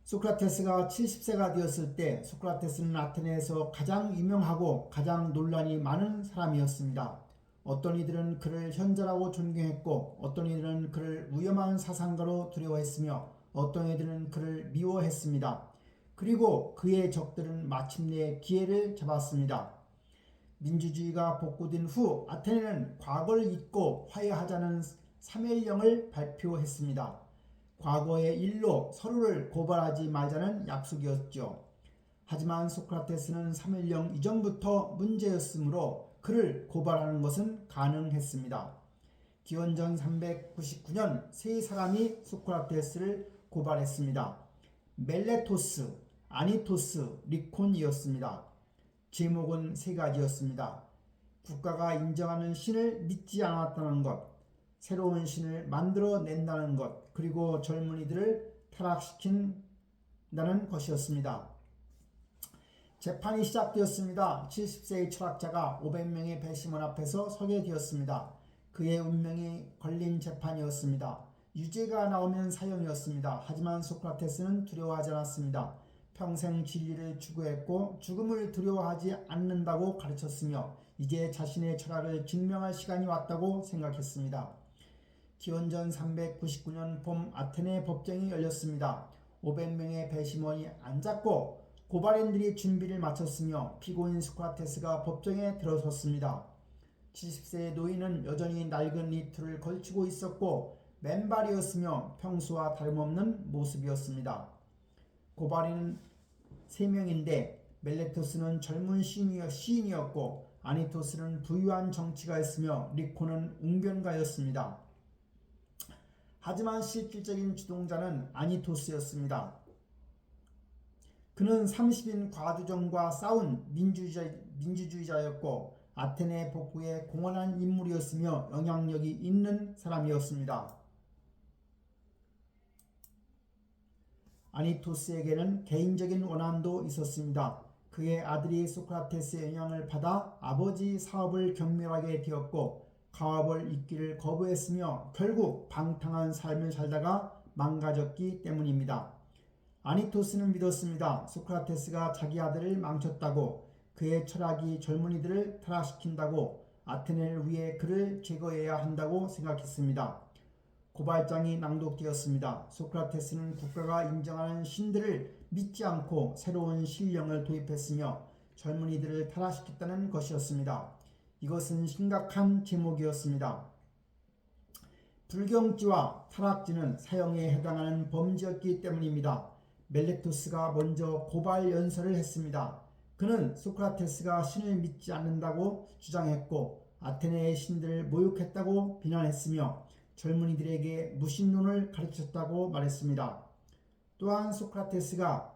Speaker 1: 소크라테스가 70세가 되었을 때 소크라테스는 아테네에서 가장 유명하고 가장 논란이 많은 사람이었습니다. 어떤 이들은 그를 현자라고 존경했고 어떤 이들은 그를 위험한 사상가로 두려워했으며 어떤 이들은 그를 미워했습니다. 그리고 그의 적들은 마침내 기회를 잡았습니다. 민주주의가 복구된 후 아테네는 과거를 잊고 화해하자는 사면령을 발표했습니다. 과거의 일로 서로를 고발하지 말자는 약속이었죠. 하지만 소크라테스는 사면령 이전부터 문제였으므로 그를 고발하는 것은 가능했습니다. 기원전 399년 세 사람이 소크라테스를 고발했습니다. 멜레토스, 아니토스, 리콘이었습니다. 제목은 세 가지였습니다. 국가가 인정하는 신을 믿지 않았다는 것, 새로운 신을 만들어낸다는 것, 그리고 젊은이들을 타락시킨다는 것이었습니다. 재판이 시작되었습니다. 70세의 철학자가 500명의 배심원 앞에서 서게 되었습니다. 그의 운명이 걸린 재판이었습니다. 유죄가 나오면 사형이었습니다. 하지만 소크라테스는 두려워하지 않았습니다. 평생 진리를 추구했고 죽음을 두려워하지 않는다고 가르쳤으며 이제 자신의 철학을 증명할 시간이 왔다고 생각했습니다. 기원전 399년 봄 아테네 법정이 열렸습니다. 500명의 배심원이 앉았고 고발인들이 준비를 마쳤으며 피고인 소크라테스가 법정에 들어섰습니다. 70세의 노인은 여전히 낡은 니트를 걸치고 있었고 맨발이었으며 평소와 다름없는 모습이었습니다. 고발인은 3명인데 멜레토스는 젊은 시인이었고 아니토스는 부유한 정치가였으며 리코는 웅변가였습니다. 하지만 실질적인 주동자는 아니토스였습니다. 그는 30인 과두정과 싸운 민주주의자였고 아테네 복구에 공헌한 인물이었으며 영향력이 있는 사람이었습니다. 아니토스에게는 개인적인 원한도 있었습니다. 그의 아들이 소크라테스의 영향을 받아 아버지 사업을 경멸하게 되었고 가업을 잇기를 거부했으며 결국 방탕한 삶을 살다가 망가졌기 때문입니다. 아니토스는 믿었습니다. 소크라테스가 자기 아들을 망쳤다고, 그의 철학이 젊은이들을 타락시킨다고, 아테네를 위해 그를 제거해야 한다고 생각했습니다. 고발장이 낭독되었습니다. 소크라테스는 국가가 인정하는 신들을 믿지 않고 새로운 신령을 도입했으며 젊은이들을 타락시켰다는 것이었습니다. 이것은 심각한 제목이었습니다. 불경지와 타락지는 사형에 해당하는 범죄였기 때문입니다. 멜레토스가 먼저 고발 연설을 했습니다. 그는 소크라테스가 신을 믿지 않는다고 주장했고 아테네의 신들을 모욕했다고 비난했으며 젊은이들에게 무신론을 가르쳤다고 말했습니다. 또한 소크라테스가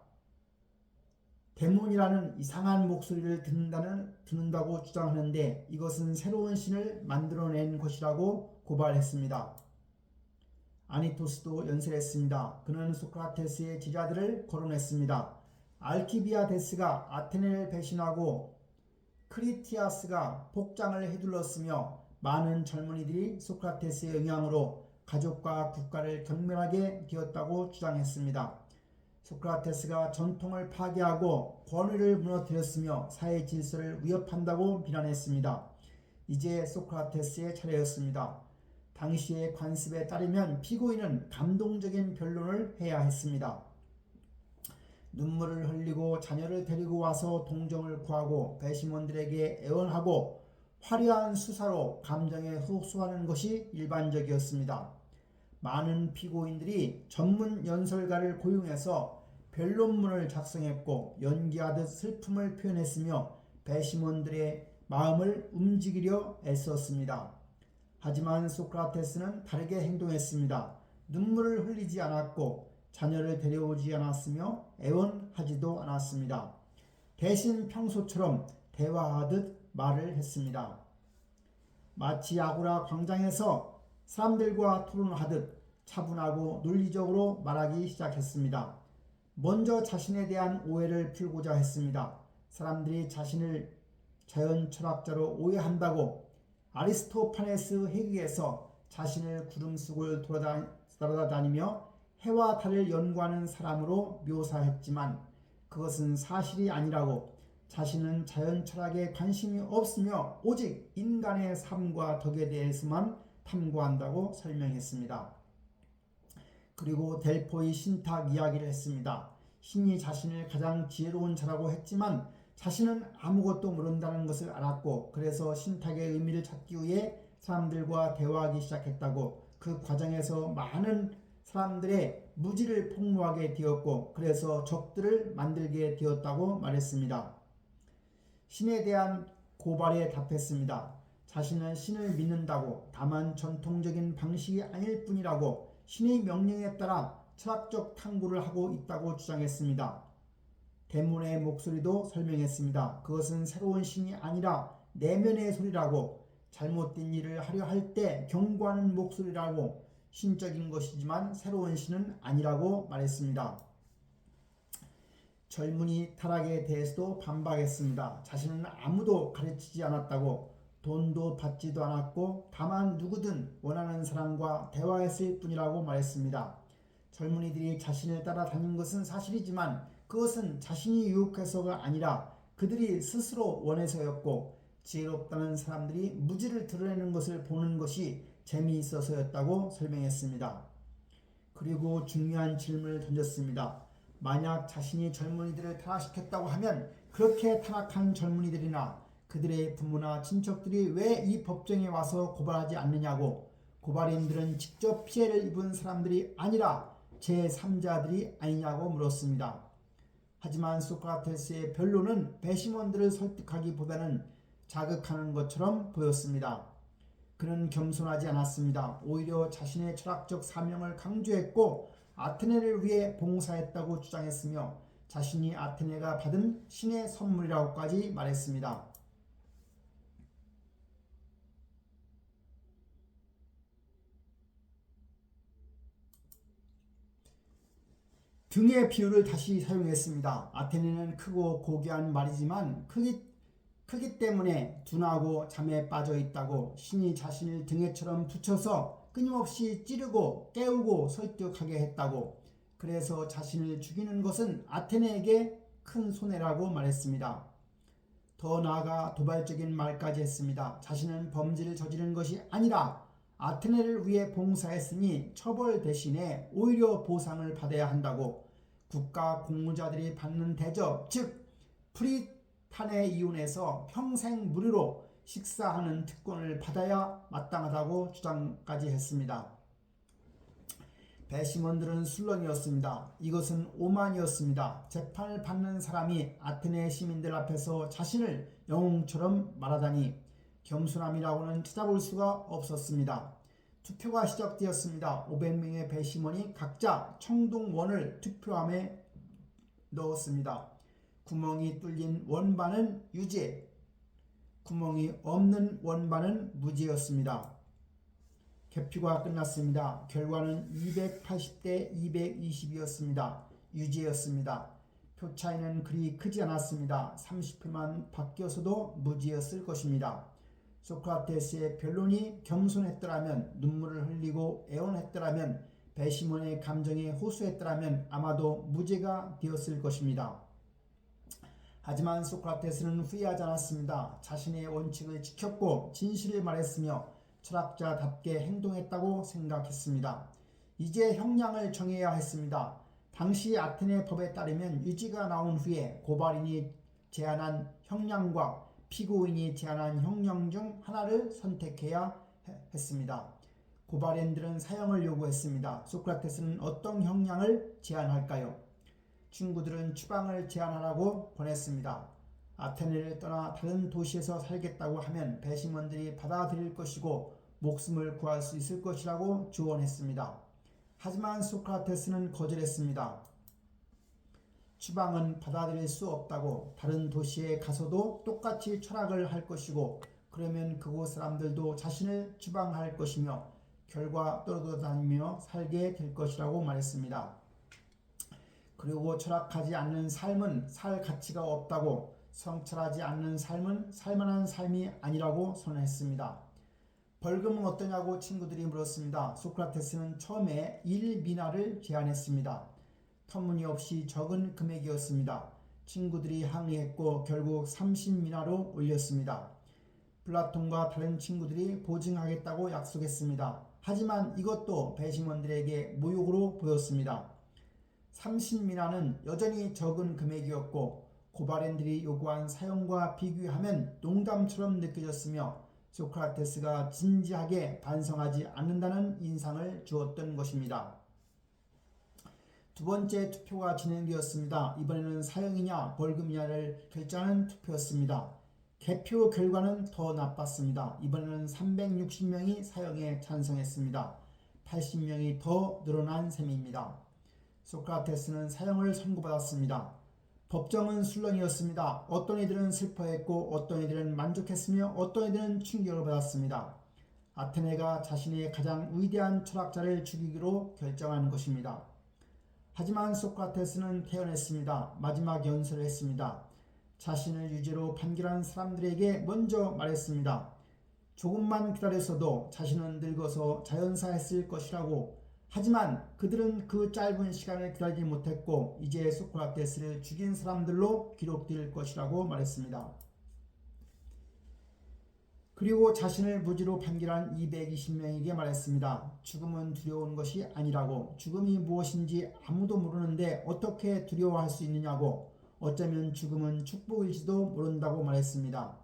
Speaker 1: 데몬이라는 이상한 목소리를 듣는다고 주장하는데 이것은 새로운 신을 만들어낸 것이라고 고발했습니다. 아니토스도 연설했습니다. 그는 소크라테스의 제자들을 거론했습니다. 알키비아데스가 아테네를 배신하고 크리티아스가 복장을 휘둘렀으며 많은 젊은이들이 소크라테스의 영향으로 가족과 국가를 경멸하게 되었다고 주장했습니다. 소크라테스가 전통을 파괴하고 권위를 무너뜨렸으며 사회 질서를 위협한다고 비난했습니다. 이제 소크라테스의 차례였습니다. 당시의 관습에 따르면 피고인은 감동적인 변론을 해야 했습니다. 눈물을 흘리고 자녀를 데리고 와서 동정을 구하고 배심원들에게 애원하고 화려한 수사로 감정에 호소하는 것이 일반적이었습니다. 많은 피고인들이 전문 연설가를 고용해서 변론문을 작성했고 연기하듯 슬픔을 표현했으며 배심원들의 마음을 움직이려 애썼습니다. 하지만 소크라테스는 다르게 행동했습니다. 눈물을 흘리지 않았고 자녀를 데려오지 않았으며 애원하지도 않았습니다. 대신 평소처럼 대화하듯 말을 했습니다. 마치 아고라 광장에서 사람들과 토론하듯 차분하고 논리적으로 말하기 시작했습니다. 먼저 자신에 대한 오해를 풀고자 했습니다. 사람들이 자신을 자연 철학자로 오해한다고 아리스토파네스 회귀에서 자신을 구름 속을 돌아다니며 해와 달을 연구하는 사람으로 묘사했지만 그것은 사실이 아니라고 자신은 자연 철학에 관심이 없으며 오직 인간의 삶과 덕에 대해서만 탐구한다고 설명했습니다. 그리고 델포의 신탁 이야기를 했습니다. 신이 자신을 가장 지혜로운 자라고 했지만 자신은 아무것도 모른다는 것을 알았고 그래서 신탁의 의미를 찾기 위해 사람들과 대화하기 시작했다고 그 과정에서 많은 사람들의 무지를 폭로하게 되었고 그래서 적들을 만들게 되었다고 말했습니다. 신에 대한 고발에 답했습니다. 자신은 신을 믿는다고 다만 전통적인 방식이 아닐 뿐이라고 신의 명령에 따라 철학적 탐구를 하고 있다고 주장했습니다. 대문의 목소리도 설명했습니다. 그것은 새로운 신이 아니라 내면의 소리라고 잘못된 일을 하려 할 때 경고하는 목소리라고 신적인 것이지만 새로운 신은 아니라고 말했습니다. 젊은이 타락에 대해서도 반박했습니다. 자신은 아무도 가르치지 않았다고 돈도 받지도 않았고 다만 누구든 원하는 사람과 대화했을 뿐이라고 말했습니다. 젊은이들이 자신을 따라다닌 것은 사실이지만 그것은 자신이 유혹해서가 아니라 그들이 스스로 원해서였고 지혜롭다는 사람들이 무지를 드러내는 것을 보는 것이 재미있어서였다고 설명했습니다. 그리고 중요한 질문을 던졌습니다. 만약 자신이 젊은이들을 타락시켰다고 하면 그렇게 타락한 젊은이들이나 그들의 부모나 친척들이 왜 이 법정에 와서 고발하지 않느냐고 고발인들은 직접 피해를 입은 사람들이 아니라 제3자들이 아니냐고 물었습니다. 하지만 소크라테스의 변론은 배심원들을 설득하기보다는 자극하는 것처럼 보였습니다. 그는 겸손하지 않았습니다. 오히려 자신의 철학적 사명을 강조했고 아테네를 위해 봉사했다고 주장했으며 자신이 아테네가 받은 신의 선물이라고까지 말했습니다. 등의 비유를 다시 사용했습니다. 아테네는 크고 고귀한 말이지만 크기 때문에 둔하고 잠에 빠져 있다고 신이 자신을 등에처럼 붙여서 끊임없이 찌르고 깨우고 설득하게 했다고 그래서 자신을 죽이는 것은 아테네에게 큰 손해라고 말했습니다. 더 나아가 도발적인 말까지 했습니다. 자신은 범죄를 저지른 것이 아니라 아테네를 위해 봉사했으니 처벌 대신에 오히려 보상을 받아야 한다고 국가 공무자들이 받는 대접 즉 프리탄에 이혼해서 평생 무료로 식사하는 특권을 받아야 마땅하다고 주장까지 했습니다. 배심원들은 술렁이었습니다. 이것은 오만이었습니다. 재판을 받는 사람이 아테네 시민들 앞에서 자신을 영웅처럼 말하다니 겸손함이라고는 찾아볼 수가 없었습니다. 투표가 시작되었습니다. 500명의 배심원이 각자 청동원을 투표함에 넣었습니다. 구멍이 뚫린 원반은 유죄, 구멍이 없는 원반은 무죄였습니다. 개표가 끝났습니다. 결과는 280대 220이었습니다. 유죄였습니다. 표 차이는 그리 크지 않았습니다. 30표만 바뀌어서도 무죄였을 것입니다. 소크라테스의 변론이 겸손했더라면, 눈물을 흘리고 애원했더라면, 배심원의 감정에 호소했더라면 아마도 무죄가 되었을 것입니다. 하지만 소크라테스는 후회하지 않았습니다. 자신의 원칙을 지켰고 진실을 말했으며 철학자답게 행동했다고 생각했습니다. 이제 형량을 정해야 했습니다. 당시 아테네 법에 따르면 유지가 나온 후에 고발인이 제안한 형량과 피고인이 제안한 형량 중 하나를 선택해야 했습니다. 고발인들은 사형을 요구했습니다. 소크라테스는 어떤 형량을 제안할까요? 친구들은 추방을 제안하라고 권했습니다. 아테네를 떠나 다른 도시에서 살겠다고 하면 배심원들이 받아들일 것이고 목숨을 구할 수 있을 것이라고 조언했습니다. 하지만 소크라테스는 거절했습니다. 추방은 받아들일 수 없다고, 다른 도시에 가서도 똑같이 철학을 할 것이고 그러면 그곳 사람들도 자신을 추방할 것이며 결과 떨어다니며 살게 될 것이라고 말했습니다. 그리고 철학하지 않는 삶은 살 가치가 없다고, 성찰하지 않는 삶은 살만한 삶이 아니라고 선언했습니다. 벌금은 어떠냐고 친구들이 물었습니다. 소크라테스는 처음에 1미나를 제안했습니다. 터무니없이 적은 금액이었습니다. 친구들이 항의했고 결국 30미나로 올렸습니다. 플라톤과 다른 친구들이 보증하겠다고 약속했습니다. 하지만 이것도 배심원들에게 모욕으로 보였습니다. 30미나는 여전히 적은 금액이었고 고발인들이 요구한 사형과 비교하면 농담처럼 느껴졌으며 소크라테스가 진지하게 반성하지 않는다는 인상을 주었던 것입니다. 두 번째 투표가 진행되었습니다. 이번에는 사형이냐 벌금이냐를 결정하는 투표였습니다. 개표 결과는 더 나빴습니다. 이번에는 360명이 사형에 찬성했습니다. 80명이 더 늘어난 셈입니다. 소크라테스는 사형을 선고받았습니다. 법정은 술렁이었습니다. 어떤 이들은 슬퍼했고 어떤 이들은 만족했으며 어떤 이들은 충격을 받았습니다. 아테네가 자신의 가장 위대한 철학자를 죽이기로 결정한 것입니다. 하지만 소크라테스는 태어났습니다. 마지막 연설을 했습니다. 자신을 유죄로 판결한 사람들에게 먼저 말했습니다. 조금만 기다렸어도 자신은 늙어서 자연사했을 것이라고. 하지만 그들은 그 짧은 시간을 기다리지 못했고 이제 소크라테스를 죽인 사람들로 기록될 것이라고 말했습니다. 그리고 자신을 무죄로 판결한 220명에게 말했습니다. 죽음은 두려운 것이 아니라고. 죽음이 무엇인지 아무도 모르는데 어떻게 두려워할 수 있느냐고. 어쩌면 죽음은 축복일지도 모른다고 말했습니다.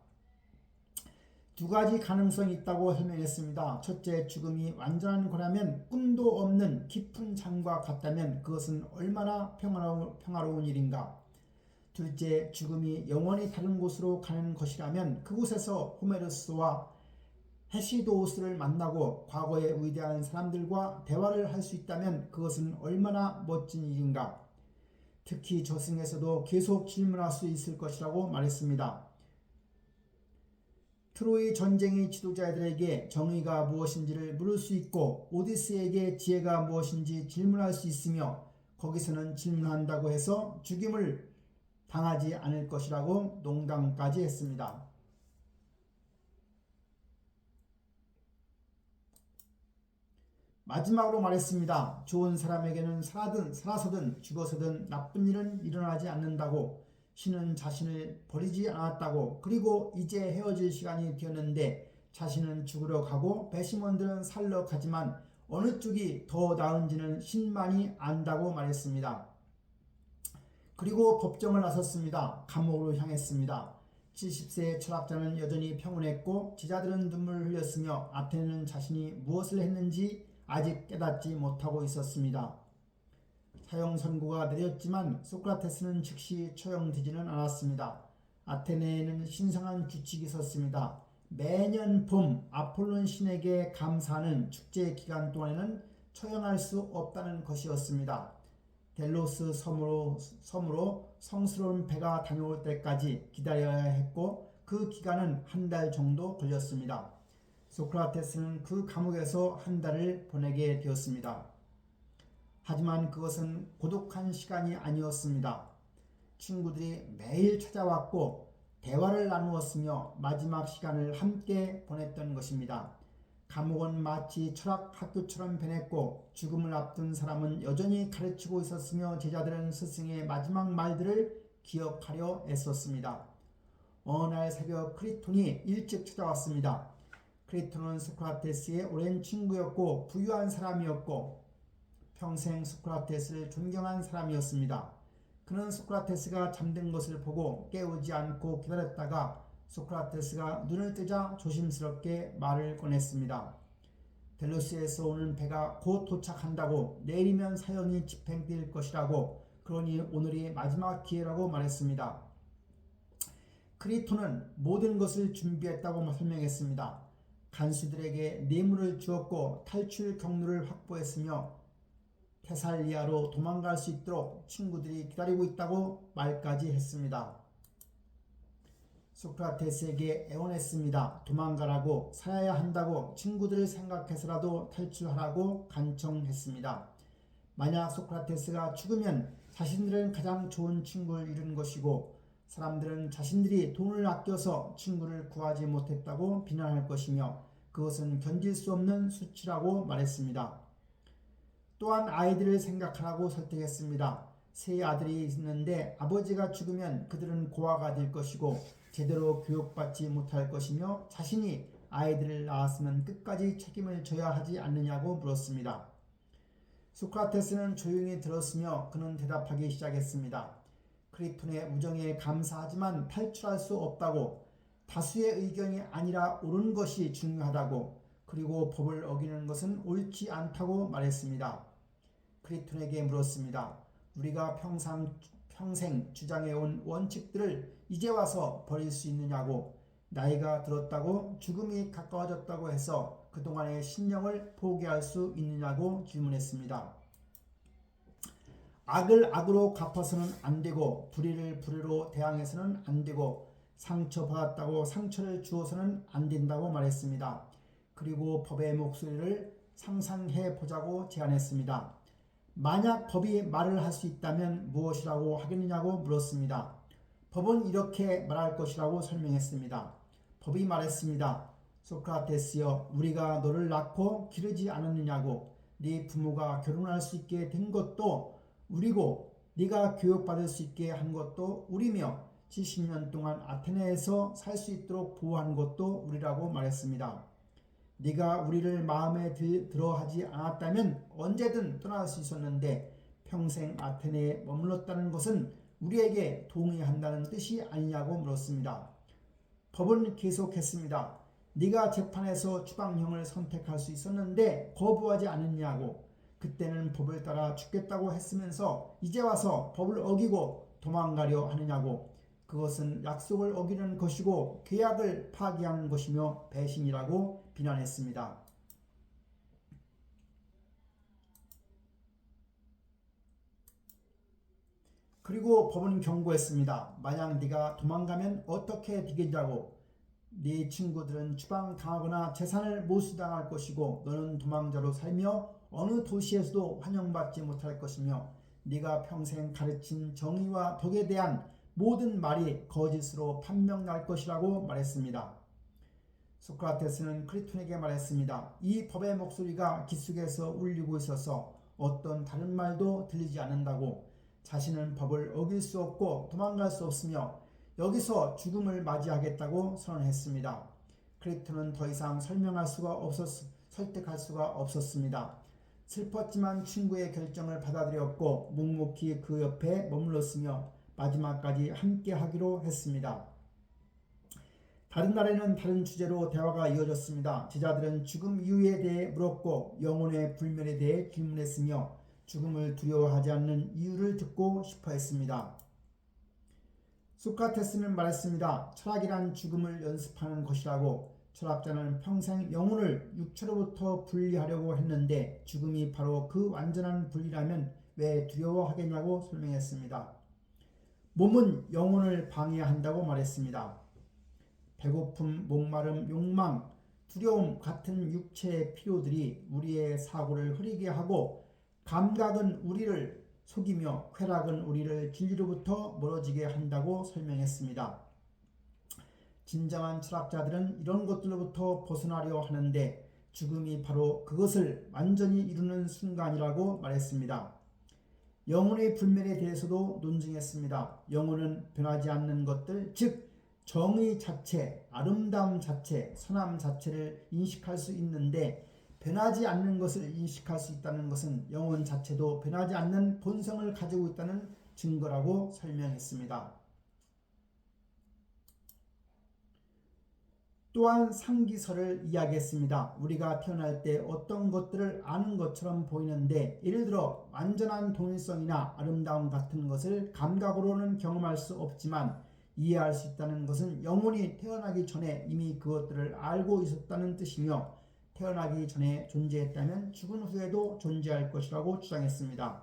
Speaker 1: 두 가지 가능성이 있다고 설명했습니다. 첫째, 죽음이 완전한 거라면 꿈도 없는 깊은 잠과 같다면 그것은 얼마나 평화로운 일인가. 둘째, 죽음이 영원히 다른 곳으로 가는 것이라면 그곳에서 호메로스와 헤시도스를 만나고 과거의 위대한 사람들과 대화를 할 수 있다면 그것은 얼마나 멋진 일인가. 특히 저승에서도 계속 질문할 수 있을 것이라고 말했습니다. 트로이 전쟁의 지도자들에게 정의가 무엇인지를 물을 수 있고 오디세에게 지혜가 무엇인지 질문할 수 있으며 거기서는 질문한다고 해서 죽임을 당하지 않을 것이라고 농담까지 했습니다. 마지막으로 말했습니다. 좋은 사람에게는 살아서든 죽어서든 나쁜 일은 일어나지 않는다고. 신은 자신을 버리지 않았다고. 그리고 이제 헤어질 시간이 되었는데 자신은 죽으러 가고 배심원들은 살러 가지만 어느 쪽이 더 나은지는 신만이 안다고 말했습니다. 그리고 법정을 나섰습니다. 감옥으로 향했습니다. 70세의 철학자는 여전히 평온했고 제자들은 눈물을 흘렸으며 아테네는 자신이 무엇을 했는지 아직 깨닫지 못하고 있었습니다. 사형 선고가 내렸지만 소크라테스는 즉시 처형되지는 않았습니다. 아테네에는 신성한 규칙이 있었습니다. 매년 봄 아폴론 신에게 감사하는 축제 기간 동안에는 처형할 수 없다는 것이었습니다. 델로스 섬으로 성스러운 배가 다녀올 때까지 기다려야 했고 그 기간은 한 달 정도 걸렸습니다. 소크라테스는 그 감옥에서 한 달을 보내게 되었습니다. 하지만 그것은 고독한 시간이 아니었습니다. 친구들이 매일 찾아왔고 대화를 나누었으며 마지막 시간을 함께 보냈던 것입니다. 감옥은 마치 철학 학교처럼 변했고 죽음을 앞둔 사람은 여전히 가르치고 있었으며 제자들은 스승의 마지막 말들을 기억하려 애썼습니다. 어느 날 새벽 크리톤이 일찍 찾아왔습니다. 크리톤은 소크라테스의 오랜 친구였고 부유한 사람이었고 평생 소크라테스를 존경한 사람이었습니다. 그는 소크라테스가 잠든 것을 보고 깨우지 않고 기다렸다가 소크라테스가 눈을 뜨자 조심스럽게 말을 꺼냈습니다. 델로스에서 오는 배가 곧 도착한다고, 내일이면 사형이 집행될 것이라고, 그러니 오늘이 마지막 기회라고 말했습니다. 크리토는 모든 것을 준비했다고 설명했습니다. 간수들에게 뇌물을 주었고 탈출 경로를 확보했으며 테살리아로 도망갈 수 있도록 친구들이 기다리고 있다고 말까지 했습니다. 소크라테스에게 애원했습니다. 도망가라고, 살아야 한다고, 친구들을 생각해서라도 탈출하라고 간청했습니다. 만약 소크라테스가 죽으면 자신들은 가장 좋은 친구를 잃은 것이고 사람들은 자신들이 돈을 아껴서 친구를 구하지 못했다고 비난할 것이며 그것은 견딜 수 없는 수치라고 말했습니다. 또한 아이들을 생각하라고 설득했습니다. 세 아들이 있는데 아버지가 죽으면 그들은 고아가 될 것이고 제대로 교육받지 못할 것이며 자신이 아이들을 낳았으면 끝까지 책임을 져야 하지 않느냐고 물었습니다. 소크라테스는 조용히 들었으며 그는 대답하기 시작했습니다. 크리톤의 우정에 감사하지만 탈출할 수 없다고, 다수의 의견이 아니라 옳은 것이 중요하다고, 그리고 법을 어기는 것은 옳지 않다고 말했습니다. 크리톤에게 물었습니다. 우리가 평생 주장해온 원칙들을 이제 와서 버릴 수 있느냐고, 나이가 들었다고 죽음이 가까워졌다고 해서 그동안의 신념을 포기할 수 있느냐고 질문했습니다. 악을 악으로 갚아서는 안 되고 불의를 불의로 대항해서는 안 되고 상처받았다고 상처를 주어서는 안 된다고 말했습니다. 그리고 법의 목소리를 상상해 보자고 제안했습니다. 만약 법이 말을 할 수 있다면 무엇이라고 하겠느냐고 물었습니다. 법은 이렇게 말할 것이라고 설명했습니다. 법이 말했습니다. 소크라테스여, 우리가 너를 낳고 기르지 않았느냐고, 네 부모가 결혼할 수 있게 된 것도 우리고 네가 교육받을 수 있게 한 것도 우리며 70년 동안 아테네에서 살 수 있도록 보호한 것도 우리라고 말했습니다. 네가 우리를 마음에 들어 하지 않았다면 언제든 떠날 수 있었는데 평생 아테네에 머물렀다는 것은 우리에게 동의한다는 뜻이 아니냐고 물었습니다. 법은 계속했습니다. 네가 재판에서 추방형을 선택할 수 있었는데 거부하지 않았냐고, 그때는 법을 따라 죽겠다고 했으면서 이제 와서 법을 어기고 도망가려 하느냐고, 그것은 약속을 어기는 것이고 계약을 파기하는 것이며 배신이라고 비난했습니다. 그리고 법은 경고했습니다. 만약 네가 도망가면 어떻게 되겠냐고, 네 친구들은 추방당하거나 재산을 몰수당할 것이고 너는 도망자로 살며 어느 도시에서도 환영받지 못할 것이며 네가 평생 가르친 정의와 덕에 대한 모든 말이 거짓으로 판명날 것이라고 말했습니다. 소크라테스는 크리톤에게 말했습니다. 이 법의 목소리가 귓속에서 울리고 있어서 어떤 다른 말도 들리지 않는다고, 자신은 법을 어길 수 없고 도망갈 수 없으며 여기서 죽음을 맞이하겠다고 선언했습니다. 크리톤은 더 이상 설득할 수가 없었습니다. 슬펐지만 친구의 결정을 받아들였고 묵묵히 그 옆에 머물렀으며 마지막까지 함께 하기로 했습니다. 다른 날에는 다른 주제로 대화가 이어졌습니다. 제자들은 죽음 이유에 대해 물었고 영혼의 불멸에 대해 질문했으며 죽음을 두려워하지 않는 이유를 듣고 싶어 했습니다. 소크라테스는 말했습니다. 철학이란 죽음을 연습하는 것이라고, 철학자는 평생 영혼을 육체로부터 분리하려고 했는데 죽음이 바로 그 완전한 분리라면 왜 두려워하겠냐고 설명했습니다. 몸은 영혼을 방해한다고 말했습니다. 배고픔, 목마름, 욕망, 두려움 같은 육체의 필요들이 우리의 사고를 흐리게 하고 감각은 우리를 속이며 쾌락은 우리를 진리로부터 멀어지게 한다고 설명했습니다. 진정한 철학자들은 이런 것들로부터 벗어나려 하는데 죽음이 바로 그것을 완전히 이루는 순간이라고 말했습니다. 영혼의 불멸에 대해서도 논증했습니다. 영혼은 변하지 않는 것들, 즉 정의 자체, 아름다움 자체, 선함 자체를 인식할 수 있는데 변하지 않는 것을 인식할 수 있다는 것은 영혼 자체도 변하지 않는 본성을 가지고 있다는 증거라고 설명했습니다. 또한 상기설을 이야기했습니다. 우리가 태어날 때 어떤 것들을 아는 것처럼 보이는데 예를 들어 완전한 동일성이나 아름다움 같은 것을 감각으로는 경험할 수 없지만 이해할 수 있다는 것은 영혼이 태어나기 전에 이미 그것들을 알고 있었다는 뜻이며 태어나기 전에 존재했다면 죽은 후에도 존재할 것이라고 주장했습니다.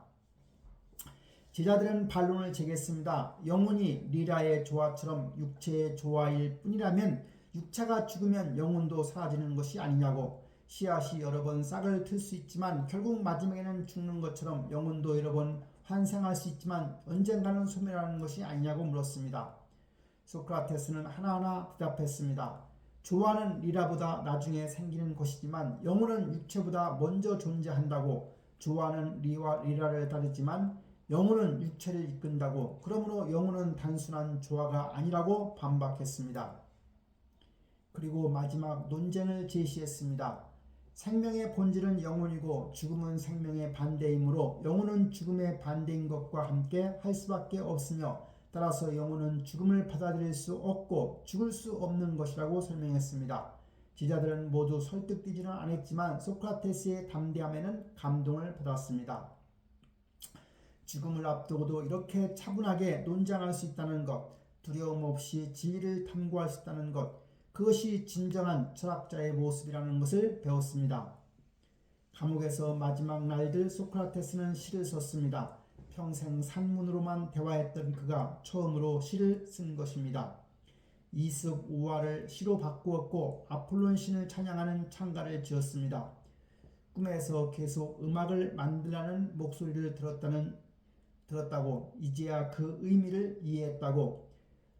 Speaker 1: 제자들은 반론을 제기했습니다. 영혼이 리라의 조화처럼 육체의 조화일 뿐이라면 육체가 죽으면 영혼도 사라지는 것이 아니냐고, 씨앗이 여러 번 싹을 틀 수 있지만 결국 마지막에는 죽는 것처럼 영혼도 여러 번 환생할 수 있지만 언젠가는 소멸하는 것이 아니냐고 물었습니다. 소크라테스는 하나하나 대답했습니다. 조화는 리라보다 나중에 생기는 것이지만 영혼은 육체보다 먼저 존재한다고. 조화는 리라를 다루지만 영혼은 육체를 이끈다고. 그러므로 영혼은 단순한 조화가 아니라고 반박했습니다. 그리고 마지막 논쟁을 제시했습니다. 생명의 본질은 영혼이고 죽음은 생명의 반대이므로 영혼은 죽음의 반대인 것과 함께 할 수밖에 없으며 따라서 영혼은 죽음을 받아들일 수 없고 죽을 수 없는 것이라고 설명했습니다. 제자들은 모두 설득되지는 않았지만 소크라테스의 담대함에는 감동을 받았습니다. 죽음을 앞두고도 이렇게 차분하게 논쟁할 수 있다는 것, 두려움 없이 진리를 탐구할 수 있다는 것, 그것이 진정한 철학자의 모습이라는 것을 배웠습니다. 감옥에서 마지막 날들 소크라테스는 시를 썼습니다. 평생 산문으로만 대화했던 그가 처음으로 시를 쓴 것입니다. 이습 우화를 시로 바꾸었고 아폴론 신을 찬양하는 창가를 지었습니다. 꿈에서 계속 음악을 만들라는 목소리를 들었다고, 이제야 그 의미를 이해했다고,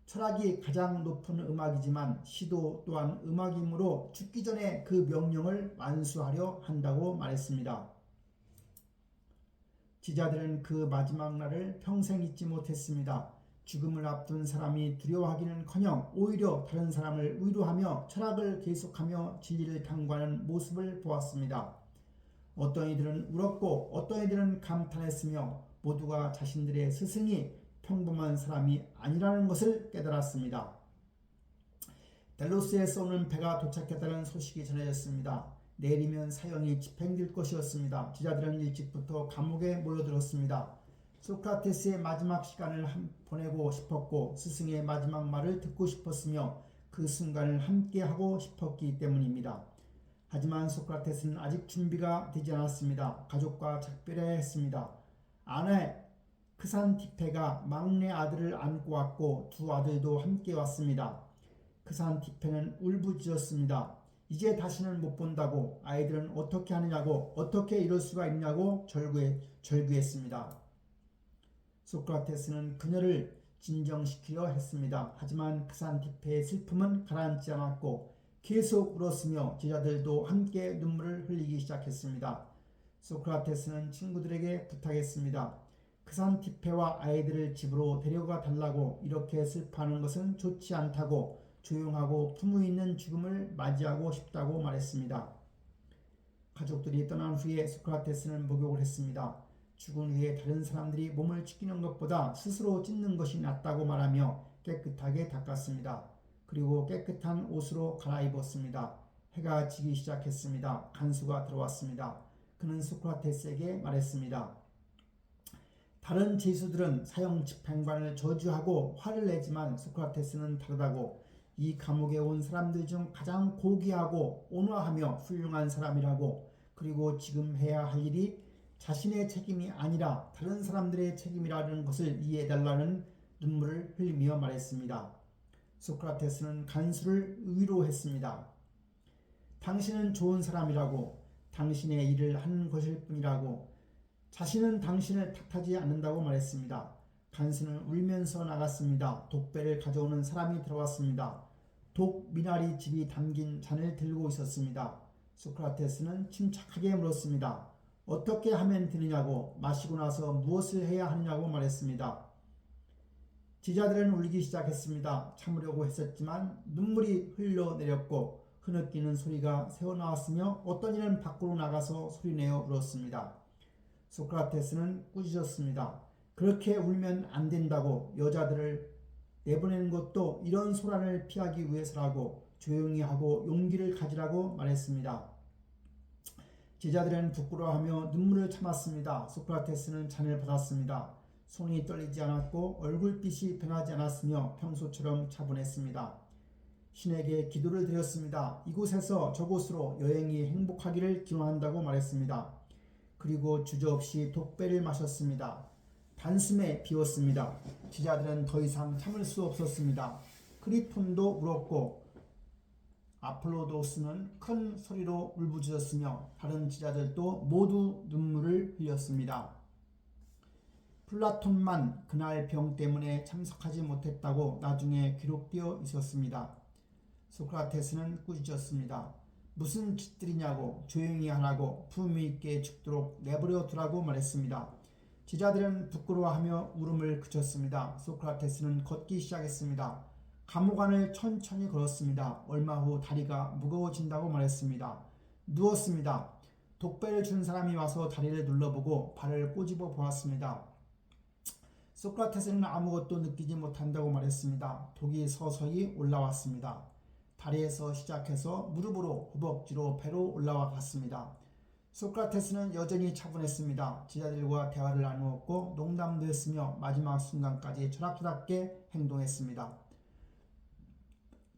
Speaker 1: 철학이 가장 높은 음악이지만 시도 또한 음악이므로 죽기 전에 그 명령을 완수하려 한다고 말했습니다. 제자들은 그 마지막 날을 평생 잊지 못했습니다. 죽음을 앞둔 사람이 두려워하기는커녕 오히려 다른 사람을 위로하며 철학을 계속하며 진리를 탐구하는 모습을 보았습니다. 어떤 이들은 울었고 어떤 이들은 감탄했으며 모두가 자신들의 스승이 평범한 사람이 아니라는 것을 깨달았습니다. 델로스에서 오는 배가 도착했다는 소식이 전해졌습니다. 내일이면 사형이 집행될 것이었습니다. 제자들은 일찍부터 감옥에 모여들었습니다. 소크라테스의 마지막 시간을 보내고 싶었고 스승의 마지막 말을 듣고 싶었으며 그 순간을 함께하고 싶었기 때문입니다. 하지만 소크라테스는 아직 준비가 되지 않았습니다. 가족과 작별해야 했습니다. 아내 크산티페가 막내 아들을 안고 왔고 두 아들도 함께 왔습니다. 크산티페는 울부짖었습니다. 이제 다시는 못 본다고, 아이들은 어떻게 하느냐고, 어떻게 이럴 수가 있냐고 절규했습니다. 소크라테스는 그녀를 진정시키려 했습니다. 하지만 크산티페의 슬픔은 가라앉지 않았고 계속 울었으며 제자들도 함께 눈물을 흘리기 시작했습니다. 소크라테스는 친구들에게 부탁했습니다. 크산티페와 아이들을 집으로 데려가 달라고. 이렇게 슬퍼하는 것은 좋지 않다고. 조용하고 품위 있는 죽음을 맞이하고 싶다고 말했습니다. 가족들이 떠난 후에 소크라테스는 목욕을 했습니다. 죽은 후에 다른 사람들이 몸을 찢기는 것보다 스스로 찢는 것이 낫다고 말하며 깨끗하게 닦았습니다. 그리고 깨끗한 옷으로 갈아입었습니다. 해가 지기 시작했습니다. 간수가 들어왔습니다. 그는 소크라테스에게 말했습니다. 다른 죄수들은 사형 집행관을 저주하고 화를 내지만 소크라테스는 다르다고. 이 감옥에 온 사람들 중 가장 고귀하고 온화하며 훌륭한 사람이라고. 그리고 지금 해야 할 일이 자신의 책임이 아니라 다른 사람들의 책임이라는 것을 이해해달라는 눈물을 흘리며 말했습니다. 소크라테스는 간수를 위로했습니다. 당신은 좋은 사람이라고. 당신의 일을 하는 것일 뿐이라고. 자신은 당신을 탓하지 않는다고 말했습니다. 간수는 울면서 나갔습니다. 독배를 가져오는 사람이 들어왔습니다. 독 미나리 즙이 담긴 잔을 들고 있었습니다. 소크라테스는 침착하게 물었습니다. 어떻게 하면 되느냐고, 마시고 나서 무엇을 해야 하느냐고 말했습니다. 제자들은 울기 시작했습니다. 참으려고 했었지만 눈물이 흘러내렸고 흐느끼는 소리가 새어나왔으며 어떤 이는 밖으로 나가서 소리내어 울었습니다. 소크라테스는 꾸짖었습니다. 그렇게 울면 안 된다고. 여자들을 내보내는 것도 이런 소란을 피하기 위해서라고. 조용히 하고 용기를 가지라고 말했습니다. 제자들은 부끄러워하며 눈물을 참았습니다. 소크라테스는 잔을 받았습니다. 손이 떨리지 않았고 얼굴빛이 변하지 않았으며 평소처럼 차분했습니다. 신에게 기도를 드렸습니다. 이곳에서 저곳으로 여행이 행복하기를 기원한다고 말했습니다. 그리고 주저없이 독배를 마셨습니다. 단숨에 비웠습니다. 제자들은 더 이상 참을 수 없었습니다. 크리톤도 울었고 아폴로도스는 큰 소리로 울부짖었으며 다른 제자들도 모두 눈물을 흘렸습니다. 플라톤만 그날 병 때문에 참석하지 못했다고 나중에 기록되어 있었습니다. 소크라테스는 꾸짖었습니다. 무슨 짓들이냐고. 조용히 하라고. 품위 있게 죽도록 내버려 두라고 말했습니다. 제자들은 부끄러워하며 울음을 그쳤습니다. 소크라테스는 걷기 시작했습니다. 감옥 안을 천천히 걸었습니다. 얼마 후 다리가 무거워진다고 말했습니다. 누웠습니다. 독배를 준 사람이 와서 다리를 눌러보고 발을 꼬집어 보았습니다. 소크라테스는 아무것도 느끼지 못한다고 말했습니다. 독이 서서히 올라왔습니다. 다리에서 시작해서 무릎으로, 허벅지로, 배로 올라와 갔습니다. 소크라테스는 여전히 차분했습니다. 제자들과 대화를 나누었고 농담도 했으며 마지막 순간까지 철학스럽게 행동했습니다.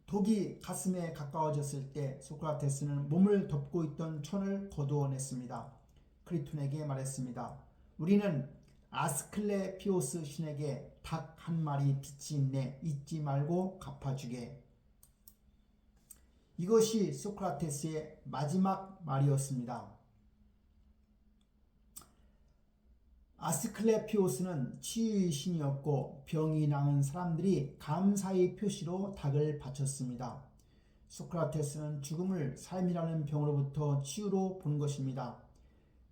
Speaker 1: 독이 가슴에 가까워졌을 때 소크라테스는 몸을 덮고 있던 천을 거두어냈습니다. 크리톤에게 말했습니다. 우리는 아스클레피오스 신에게 닭 한 마리 빚이 있네. 잊지 말고 갚아주게. 이것이 소크라테스의 마지막 말이었습니다. 아스클레피오스는 치유의 신이었고 병이 나은 사람들이 감사의 표시로 닭을 바쳤습니다. 소크라테스는 죽음을 삶이라는 병으로부터 치유로 본 것입니다.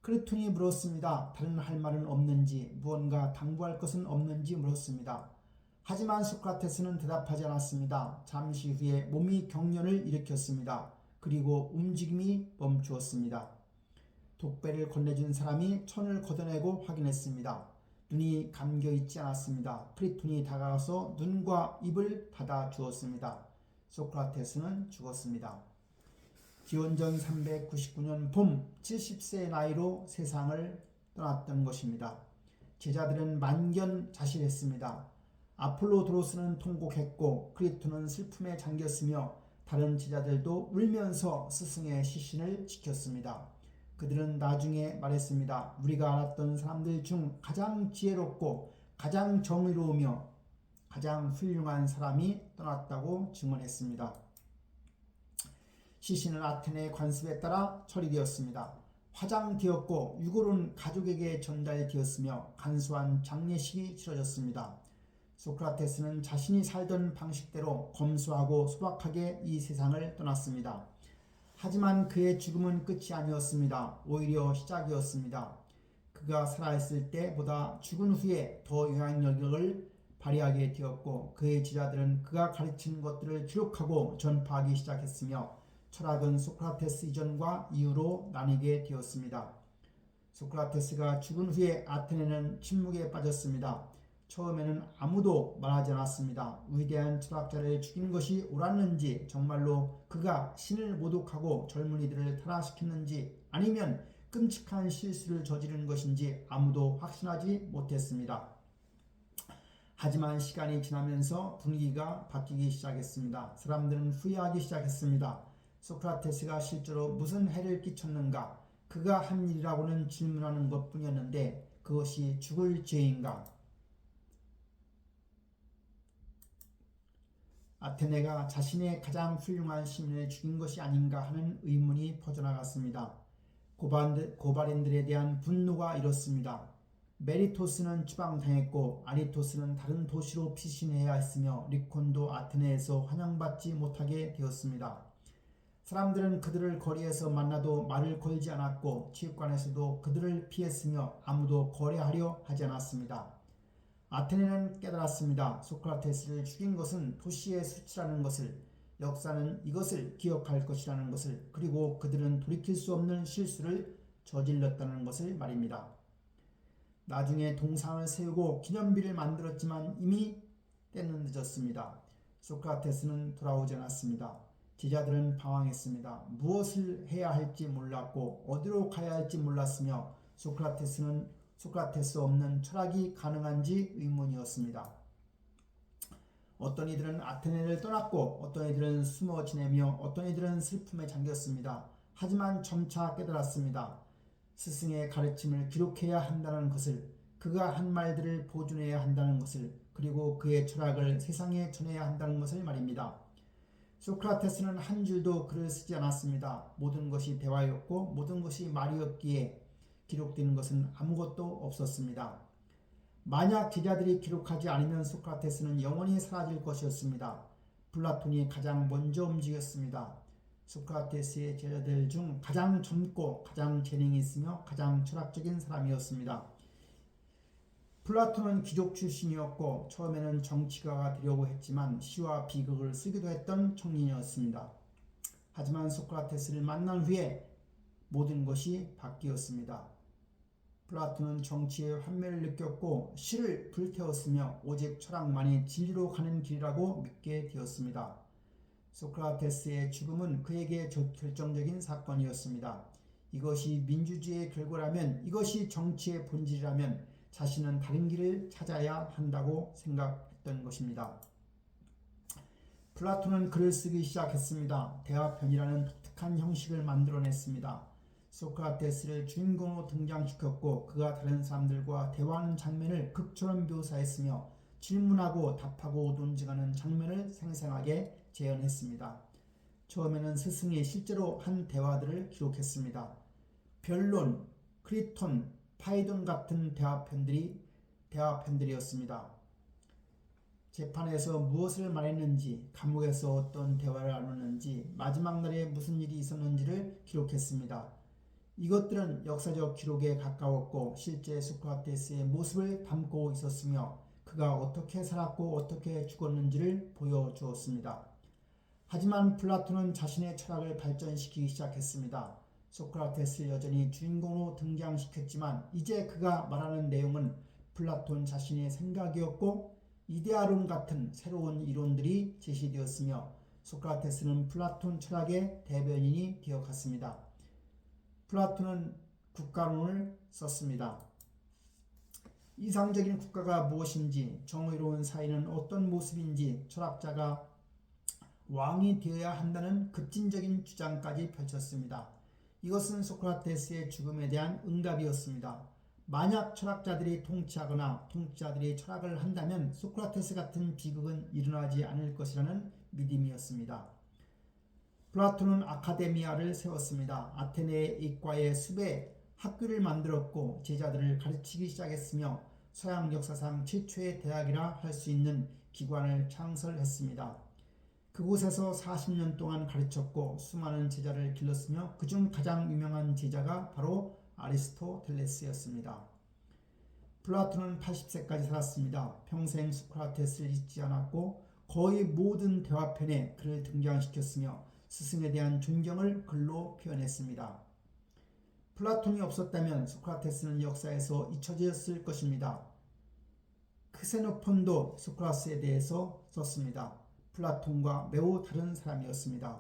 Speaker 1: 크리톤이 물었습니다. 다른 할 말은 없는지, 무언가 당부할 것은 없는지 물었습니다. 하지만 소크라테스는 대답하지 않았습니다. 잠시 후에 몸이 경련을 일으켰습니다. 그리고 움직임이 멈추었습니다. 독배를 건네준 사람이 천을 걷어내고 확인했습니다. 눈이 감겨있지 않았습니다. 크리톤이 다가가서 눈과 입을 닫아 주었습니다. 소크라테스는 죽었습니다. 기원전 399년 봄 70세의 나이로 세상을 떠났던 것입니다. 제자들은 만견자실했습니다. 아폴로도로스는 통곡했고 크리톤은 슬픔에 잠겼으며 다른 제자들도 울면서 스승의 시신을 지켰습니다. 그들은 나중에 말했습니다. 우리가 알았던 사람들 중 가장 지혜롭고 가장 정의로우며 가장 훌륭한 사람이 떠났다고 증언했습니다. 시신은 아테네 관습에 따라 처리되었습니다. 화장되었고 유골은 가족에게 전달되었으며 간소한 장례식이 치러졌습니다. 소크라테스는 자신이 살던 방식대로 검소하고 소박하게 이 세상을 떠났습니다. 하지만 그의 죽음은 끝이 아니었습니다. 오히려 시작이었습니다. 그가 살아있을 때보다 죽은 후에 더 영향력을 발휘하게 되었고 그의 제자들은 그가 가르친 것들을 기록하고 전파하기 시작했으며 철학은 소크라테스 이전과 이후로 나뉘게 되었습니다. 소크라테스가 죽은 후에 아테네는 침묵에 빠졌습니다. 처음에는 아무도 말하지 않았습니다. 위대한 철학자를 죽인 것이 옳았는지, 정말로 그가 신을 모독하고 젊은이들을 타락시켰는지, 아니면 끔찍한 실수를 저지른 것인지 아무도 확신하지 못했습니다. 하지만 시간이 지나면서 분위기가 바뀌기 시작했습니다. 사람들은 후회하기 시작했습니다. 소크라테스가 실제로 무슨 해를 끼쳤는가? 그가 한 일이라고는 질문하는 것뿐이었는데 그것이 죽을 죄인가? 아테네가 자신의 가장 훌륭한 시민을 죽인 것이 아닌가 하는 의문이 퍼져나갔습니다. 고발인들에 대한 분노가 일었습니다. 메리토스는 추방당했고 아리토스는 다른 도시로 피신해야 했으며 리콘도 아테네에서 환영받지 못하게 되었습니다. 사람들은 그들을 거리에서 만나도 말을 걸지 않았고 체육관에서도 그들을 피했으며 아무도 거래하려 하지 않았습니다. 아테네는 깨달았습니다. 소크라테스를 죽인 것은 도시의 수치라는 것을. 역사는 이것을 기억할 것이라는 것을, 그리고 그들은 돌이킬 수 없는 실수를 저질렀다는 것을 말입니다. 나중에 동상을 세우고 기념비를 만들었지만 이미 때는 늦었습니다. 소크라테스는 돌아오지 않았습니다. 제자들은 방황했습니다. 무엇을 해야 할지 몰랐고 어디로 가야 할지 몰랐으며 소크라테스 없는 철학이 가능한지 의문이었습니다. 어떤 이들은 아테네를 떠났고 어떤 이들은 숨어 지내며 어떤 이들은 슬픔에 잠겼습니다. 하지만 점차 깨달았습니다. 스승의 가르침을 기록해야 한다는 것을, 그가 한 말들을 보존해야 한다는 것을, 그리고 그의 철학을 세상에 전해야 한다는 것을 말입니다. 소크라테스는 한 줄도 글을 쓰지 않았습니다. 모든 것이 대화였고 모든 것이 말이었기에 기록되는 것은 아무것도 없었습니다. 만약 제자들이 기록하지 않으면 소크라테스는 영원히 사라질 것이었습니다. 플라톤이 가장 먼저 움직였습니다. 소크라테스의 제자들 중 가장 젊고 가장 재능이 있으며 가장 철학적인 사람이었습니다. 플라톤은 귀족 출신이었고 처음에는 정치가가 되려고 했지만 시와 비극을 쓰기도 했던 청년이었습니다. 하지만 소크라테스를 만난 후에 모든 것이 바뀌었습니다. 플라톤은 정치의 환멸을 느꼈고 시를 불태웠으며 오직 철학만이 진리로 가는 길이라고 믿게 되었습니다. 소크라테스의 죽음은 그에게 결정적인 사건이었습니다. 이것이 민주주의의 결과라면, 이것이 정치의 본질이라면 자신은 다른 길을 찾아야 한다고 생각했던 것입니다. 플라톤은 글을 쓰기 시작했습니다. 대화편이라는 독특한 형식을 만들어냈습니다. 소크라테스를 주인공으로 등장시켰고 그가 다른 사람들과 대화하는 장면을 극처럼 묘사했으며 질문하고 답하고 논증하는 장면을 생생하게 재현했습니다. 처음에는 스승이 실제로 한 대화들을 기록했습니다. 변론, 크리톤, 파이돈 같은 대화편들이었습니다. 재판에서 무엇을 말했는지, 감옥에서 어떤 대화를 나눴는지, 마지막 날에 무슨 일이 있었는지를 기록했습니다. 이것들은 역사적 기록에 가까웠고 실제 소크라테스의 모습을 담고 있었으며 그가 어떻게 살았고 어떻게 죽었는지를 보여주었습니다. 하지만 플라톤은 자신의 철학을 발전시키기 시작했습니다. 소크라테스를 여전히 주인공으로 등장시켰지만 이제 그가 말하는 내용은 플라톤 자신의 생각이었고 이데아론 같은 새로운 이론들이 제시되었으며 소크라테스는 플라톤 철학의 대변인이 되어갔습니다. 플라톤은 국가론을 썼습니다. 이상적인 국가가 무엇인지, 정의로운 사회는 어떤 모습인지, 철학자가 왕이 되어야 한다는 급진적인 주장까지 펼쳤습니다. 이것은 소크라테스의 죽음에 대한 응답이었습니다. 만약 철학자들이 통치하거나 통치자들이 철학을 한다면 소크라테스 같은 비극은 일어나지 않을 것이라는 믿음이었습니다. 플라톤은 아카데미아를 세웠습니다. 아테네의 이과의 숲에 학교를 만들었고 제자들을 가르치기 시작했으며 서양 역사상 최초의 대학이라 할 수 있는 기관을 창설했습니다. 그곳에서 40년 동안 가르쳤고 수많은 제자를 길렀으며 그중 가장 유명한 제자가 바로 아리스토텔레스였습니다. 플라톤은 80세까지 살았습니다. 평생 소크라테스를 잊지 않았고 거의 모든 대화편에 그를 등장시켰으며 스승에 대한 존경을 글로 표현했습니다. 플라톤이 없었다면 소크라테스는 역사에서 잊혀졌을 것입니다. 크세노폰도 소크라테스에 대해서 썼습니다. 플라톤과 매우 다른 사람이었습니다.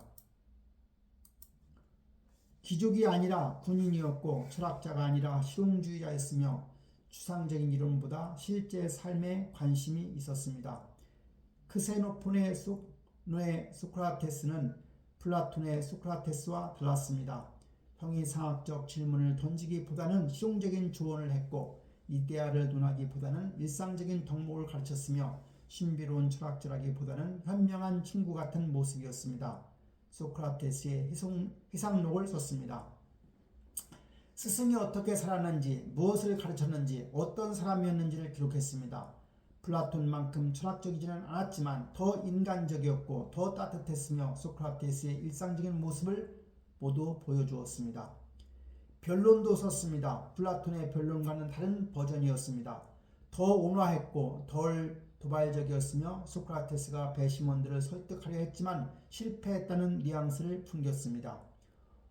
Speaker 1: 귀족이 아니라 군인이었고 철학자가 아니라 실용주의자였으며 추상적인 이론보다 실제 삶에 관심이 있었습니다. 크세노폰의 소크라테스는 플라톤의 소크라테스와 달랐습니다. 형이상학적 질문을 던지기보다는 실용적인 조언을 했고 이데아를 논하기보다는 일상적인 덕목을 가르쳤으며 신비로운 철학자라기보다는 현명한 친구 같은 모습이었습니다. 소크라테스의 희상록을 썼습니다. 스승이 어떻게 살았는지, 무엇을 가르쳤는지, 어떤 사람이었는지를 기록했습니다. 플라톤만큼 철학적이지는 않았지만 더 인간적이었고 더 따뜻했으며 소크라테스의 일상적인 모습을 모두 보여주었습니다. 변론도 썼습니다. 플라톤의 변론과는 다른 버전이었습니다. 더 온화했고 도발적이었으며 소크라테스가 배심원들을 설득하려 했지만 실패했다는 뉘앙스를 풍겼습니다.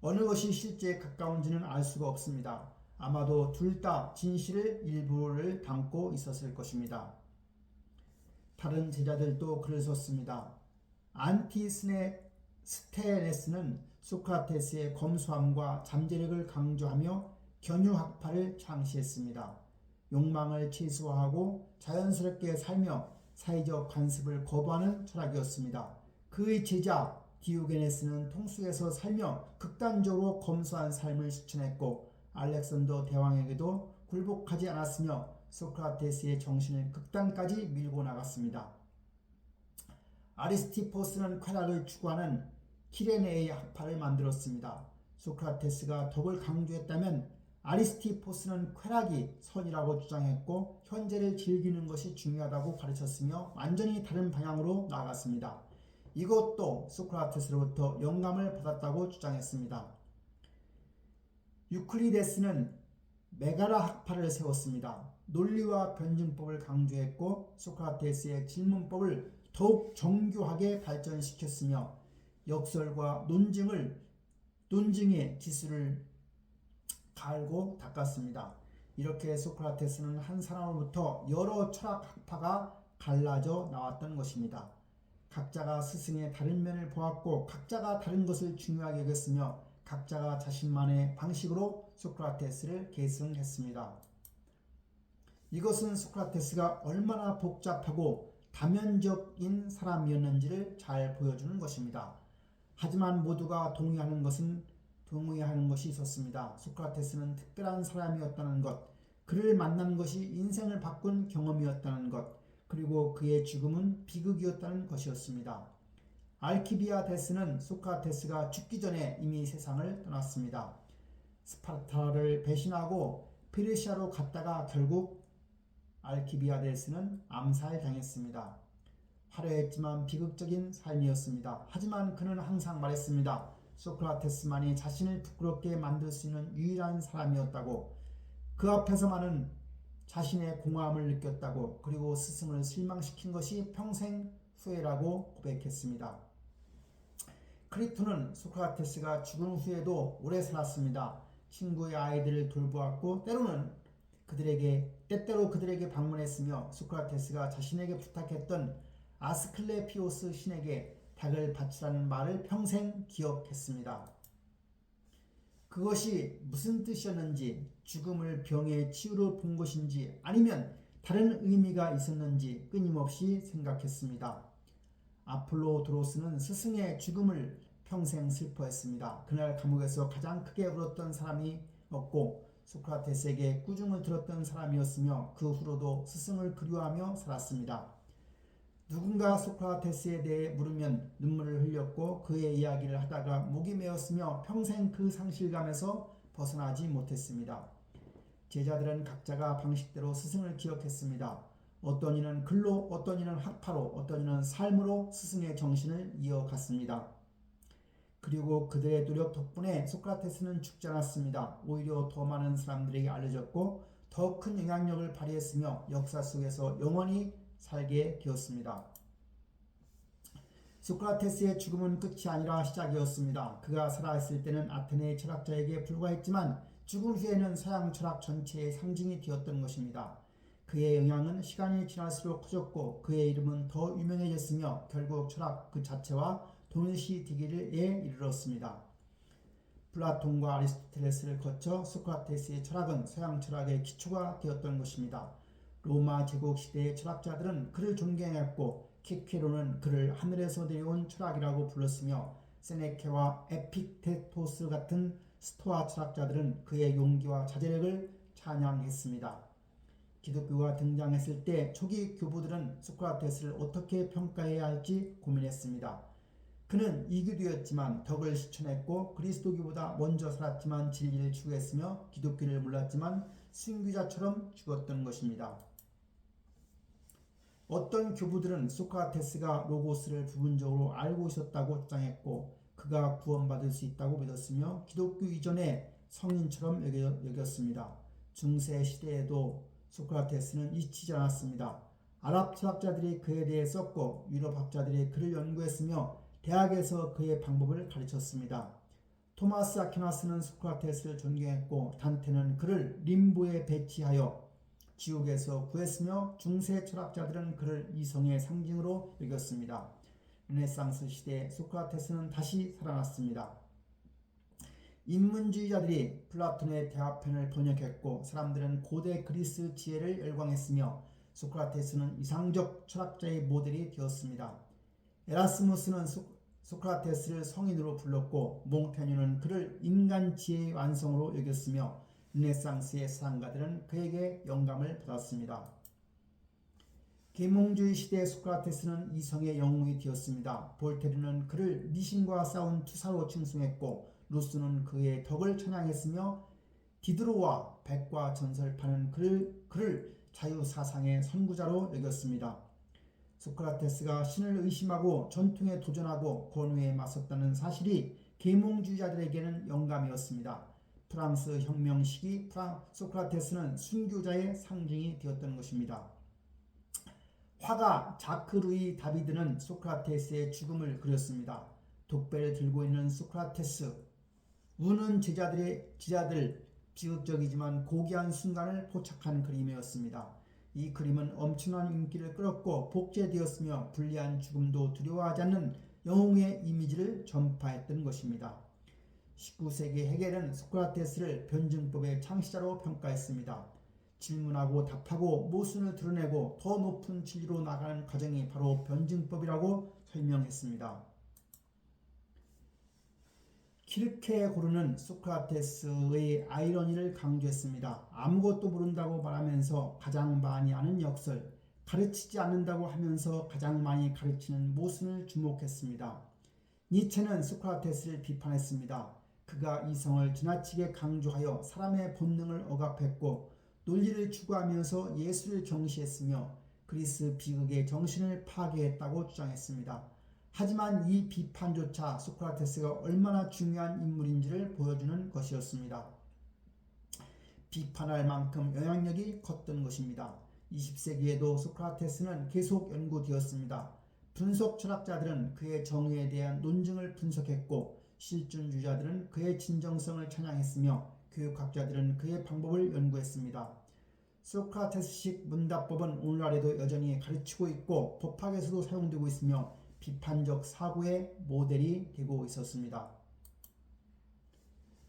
Speaker 1: 어느 것이 실제에 가까운지는 알 수가 없습니다. 아마도 둘 다 진실의 일부를 담고 있었을 것입니다. 다른 제자들도 글을 썼습니다. 안티스테네스는 소크라테스의 검소함과 잠재력을 강조하며 견유학파를 창시했습니다. 욕망을 최소화하고 자연스럽게 살며 사회적 관습을 거부하는 철학이었습니다. 그의 제자 디오게네스는 통수에서 살며 극단적으로 검소한 삶을 실천했고 알렉산더 대왕에게도 굴복하지 않았으며 소크라테스의 정신을 극단까지 밀고 나갔습니다. 아리스티포스는 쾌락을 추구하는 키레네의 학파를 만들었습니다. 소크라테스가 덕을 강조했다면 아리스티포스는 쾌락이 선이라고 주장했고 현재를 즐기는 것이 중요하다고 가르쳤으며 완전히 다른 방향으로 나아갔습니다. 이것도 소크라테스로부터 영감을 받았다고 주장했습니다. 유클리데스는 메가라 학파를 세웠습니다. 논리와 변증법을 강조했고 소크라테스의 질문법을 더욱 정교하게 발전시켰으며 역설과 논증의 기술을 갈고 닦았습니다. 이렇게 소크라테스는 한 사람으로부터 여러 철학 학파가 갈라져 나왔던 것입니다. 각자가 스승의 다른 면을 보았고 각자가 다른 것을 중요하게 여겼으며 각자가 자신만의 방식으로 소크라테스를 계승했습니다. 이것은 소크라테스가 얼마나 복잡하고 다면적인 사람이었는지를 잘 보여주는 것입니다. 하지만 모두가 동의하는 것이 있었습니다. 소크라테스는 특별한 사람이었다는 것, 그를 만난 것이 인생을 바꾼 경험이었다는 것, 그리고 그의 죽음은 비극이었다는 것이었습니다. 알키비아데스는 소크라테스가 죽기 전에 이미 세상을 떠났습니다. 스파르타를 배신하고 페르시아로 갔다가 결국 알키비아데스는 암살당했습니다. 화려했지만 비극적인 삶이었습니다. 하지만 그는 항상 말했습니다. 소크라테스만이 자신을 부끄럽게 만들 수 있는 유일한 사람이었다고, 그 앞에서만은 자신의 공허함을 느꼈다고, 그리고 스승을 실망시킨 것이 평생 후회라고 고백했습니다. 크리토는 소크라테스가 죽은 후에도 오래 살았습니다. 친구의 아이들을 돌보았고 때때로 그들에게 방문했으며 소크라테스가 자신에게 부탁했던 아스클레피오스 신에게 닭을 바치라는 말을 평생 기억했습니다. 그것이 무슨 뜻이었는지, 죽음을 병의 치유로 본 것인지 아니면 다른 의미가 있었는지 끊임없이 생각했습니다. 아폴로도로스는 스승의 죽음을 평생 슬퍼했습니다. 그날 감옥에서 가장 크게 울었던 사람이었고 소크라테스에게 꾸중을 들었던 사람이었으며 그 후로도 스승을 그리워하며 살았습니다. 누군가 소크라테스에 대해 물으면 눈물을 흘렸고 그의 이야기를 하다가 목이 메었으며 평생 그 상실감에서 벗어나지 못했습니다. 제자들은 각자가 방식대로 스승을 기억했습니다. 어떤 이는 글로, 어떤 이는 학파로, 어떤 이는 삶으로 스승의 정신을 이어갔습니다. 그리고 그들의 노력 덕분에 소크라테스는 죽지 않았습니다. 오히려 더 많은 사람들에게 알려졌고 더 큰 영향력을 발휘했으며 역사 속에서 영원히 살게 되었습니다. 소크라테스의 죽음은 끝이 아니라 시작이었습니다. 그가 살아있을 때는 아테네 철학자에게 불과했지만 죽음 후에는 서양 철학 전체의 상징이 되었던 것입니다. 그의 영향은 시간이 지날수록 커졌고 그의 이름은 더 유명해졌으며 결국 철학 그 자체와 동일시되기에 이르렀습니다. 플라톤과 아리스토텔레스를 거쳐 소크라테스의 철학은 서양 철학의 기초가 되었던 것입니다. 로마 제국 시대의 철학자들은 그를 존경했고 키케로는 그를 하늘에서 내려온 철학이라고 불렀으며 세네케와 에픽테토스 같은 스토아 철학자들은 그의 용기와 자제력을 찬양했습니다. 기독교가 등장했을 때 초기 교부들은 소크라테스를 어떻게 평가해야 할지 고민했습니다. 그는 이교도였지만 덕을 실천했고 그리스도교보다 먼저 살았지만 진리를 추구했으며 기독교를 몰랐지만 순교자처럼 죽었던 것입니다. 어떤 교부들은 소크라테스가 로고스를 부분적으로 알고 있었다고 주장했고 그가 구원받을 수 있다고 믿었으며 기독교 이전에 성인처럼 여겼습니다. 중세 시대에도 소크라테스는 잊히지 않았습니다. 아랍 철학자들이 그에 대해 썼고 유럽 학자들이 그를 연구했으며 대학에서 그의 방법을 가르쳤습니다. 토마스 아퀴나스는 소크라테스를 존경했고 단테는 그를 림보에 배치하여 지옥에서 구했으며 중세 철학자들은 그를 이성의 상징으로 여겼습니다. 르네상스 시대에 소크라테스는 다시 살아났습니다. 인문주의자들이 플라톤의 대화편을 번역했고 사람들은 고대 그리스 지혜를 열광했으며 소크라테스는 이상적 철학자의 모델이 되었습니다. 에라스무스는 소크라테스를 성인으로 불렀고 몽테뉴는 그를 인간 지혜의 완성으로 여겼으며 르네상스의 사상가들은 그에게 영감을 받았습니다. 계몽주의 시대의 소크라테스는 이성의 영웅이 되었습니다. 볼테르는 그를 미신과 싸운 투사로 칭송했고 루스는 그의 덕을 찬양했으며 디드로와 백과 전설파는 그를 자유사상의 선구자로 여겼습니다. 소크라테스가 신을 의심하고 전통에 도전하고 권위에 맞섰다는 사실이 계몽주의자들에게는 영감이었습니다. 프랑스 혁명 시기 소크라테스는 순교자의 상징이 되었던 것입니다. 화가 자크 루이 다비드는 소크라테스의 죽음을 그렸습니다. 독배를 들고 있는 소크라테스, 우는 제자들 비극적이지만 고귀한 순간을 포착한 그림이었습니다. 이 그림은 엄청난 인기를 끌었고 복제되었으며 불리한 죽음도 두려워하지 않는 영웅의 이미지를 전파했던 것입니다. 19세기 헤겔은 소크라테스를 변증법의 창시자로 평가했습니다. 질문하고 답하고 모순을 드러내고 더 높은 진리로 나가는 과정이 바로 변증법이라고 설명했습니다. 키르케고르는 소크라테스의 아이러니를 강조했습니다. 아무것도 모른다고 말하면서 가장 많이 아는 역설, 가르치지 않는다고 하면서 가장 많이 가르치는 모순을 주목했습니다. 니체는 소크라테스를 비판했습니다. 그가 이성을 지나치게 강조하여 사람의 본능을 억압했고 논리를 추구하면서 예술을 경시했으며 그리스 비극의 정신을 파괴했다고 주장했습니다. 하지만 이 비판조차 소크라테스가 얼마나 중요한 인물인지를 보여주는 것이었습니다. 비판할 만큼 영향력이 컸던 것입니다. 20세기에도 소크라테스는 계속 연구되었습니다. 분석 철학자들은 그의 정의에 대한 논증을 분석했고 실존주의자들은 그의 진정성을 찬양했으며 교육학자들은 그의 방법을 연구했습니다. 소크라테스식 문답법은 오늘날에도 여전히 가르치고 있고 법학에서도 사용되고 있으며 비판적 사고의 모델이 되고 있었습니다.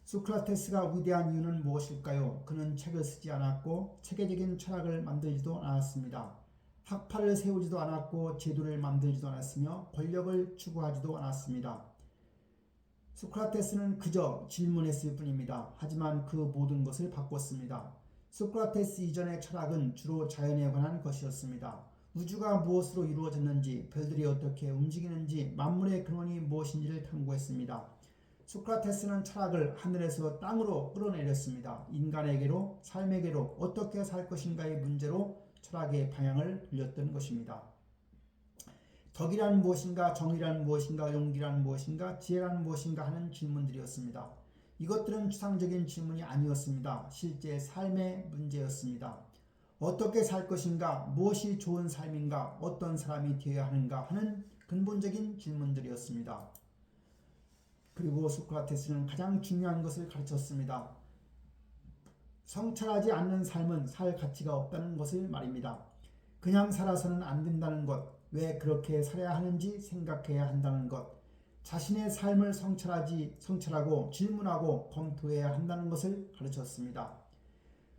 Speaker 1: 소크라테스가 위대한 이유는 무엇일까요? 그는 책을 쓰지 않았고 체계적인 철학을 만들지도 않았습니다. 학파를 세우지도 않았고 제도를 만들지도 않았으며 권력을 추구하지도 않았습니다. 소크라테스는 그저 질문했을 뿐입니다. 하지만 그 모든 것을 바꿨습니다. 소크라테스 이전의 철학은 주로 자연에 관한 것이었습니다. 우주가 무엇으로 이루어졌는지, 별들이 어떻게 움직이는지, 만물의 근원이 무엇인지를 탐구했습니다. 소크라테스는 철학을 하늘에서 땅으로 끌어내렸습니다. 인간에게로, 삶에게로 어떻게 살 것인가의 문제로 철학의 방향을 돌렸던 것입니다. 덕이란 무엇인가, 정의란 무엇인가, 용기란 무엇인가, 지혜란 무엇인가 하는 질문들이었습니다. 이것들은 추상적인 질문이 아니었습니다. 실제 삶의 문제였습니다. 어떻게 살 것인가, 무엇이 좋은 삶인가, 어떤 사람이 되어야 하는가 하는 근본적인 질문들이었습니다. 그리고 소크라테스는 가장 중요한 것을 가르쳤습니다. 성찰하지 않는 삶은 살 가치가 없다는 것을 말입니다. 그냥 살아서는 안 된다는 것, 왜 그렇게 살아야 하는지 생각해야 한다는 것, 자신의 삶을 성찰하고 질문하고 검토해야 한다는 것을 가르쳤습니다.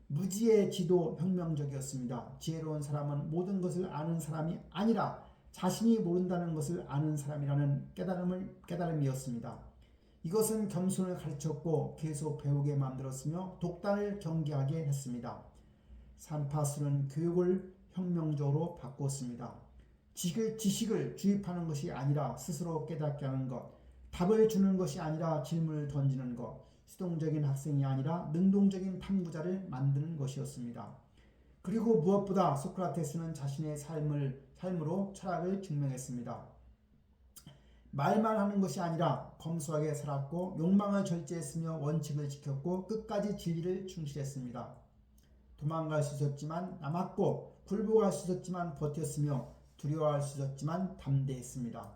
Speaker 1: 무지의 지도 혁명적이었습니다. 지혜로운 사람은 모든 것을 아는 사람이 아니라 자신이 모른다는 것을 아는 사람이라는 깨달음이었습니다. 이것은 겸손을 가르쳤고 계속 배우게 만들었으며 독단을 경계하게 했습니다. 산파수는 교육을 혁명적으로 바꿨습니다. 지식을 주입하는 것이 아니라 스스로 깨닫게 하는 것, 답을 주는 것이 아니라 질문을 던지는 것, 수동적인 학생이 아니라 능동적인 탐구자를 만드는 것이었습니다. 그리고 무엇보다 소크라테스는 자신의 삶으로 철학을 증명했습니다. 말만 하는 것이 아니라 검소하게 살았고 욕망을 절제했으며 원칙을 지켰고 끝까지 진리를 충실했습니다. 도망갈 수 있었지만 남았고 굴복할 수 있었지만 버텼으며 두려워할 수 있었지만 담대했습니다.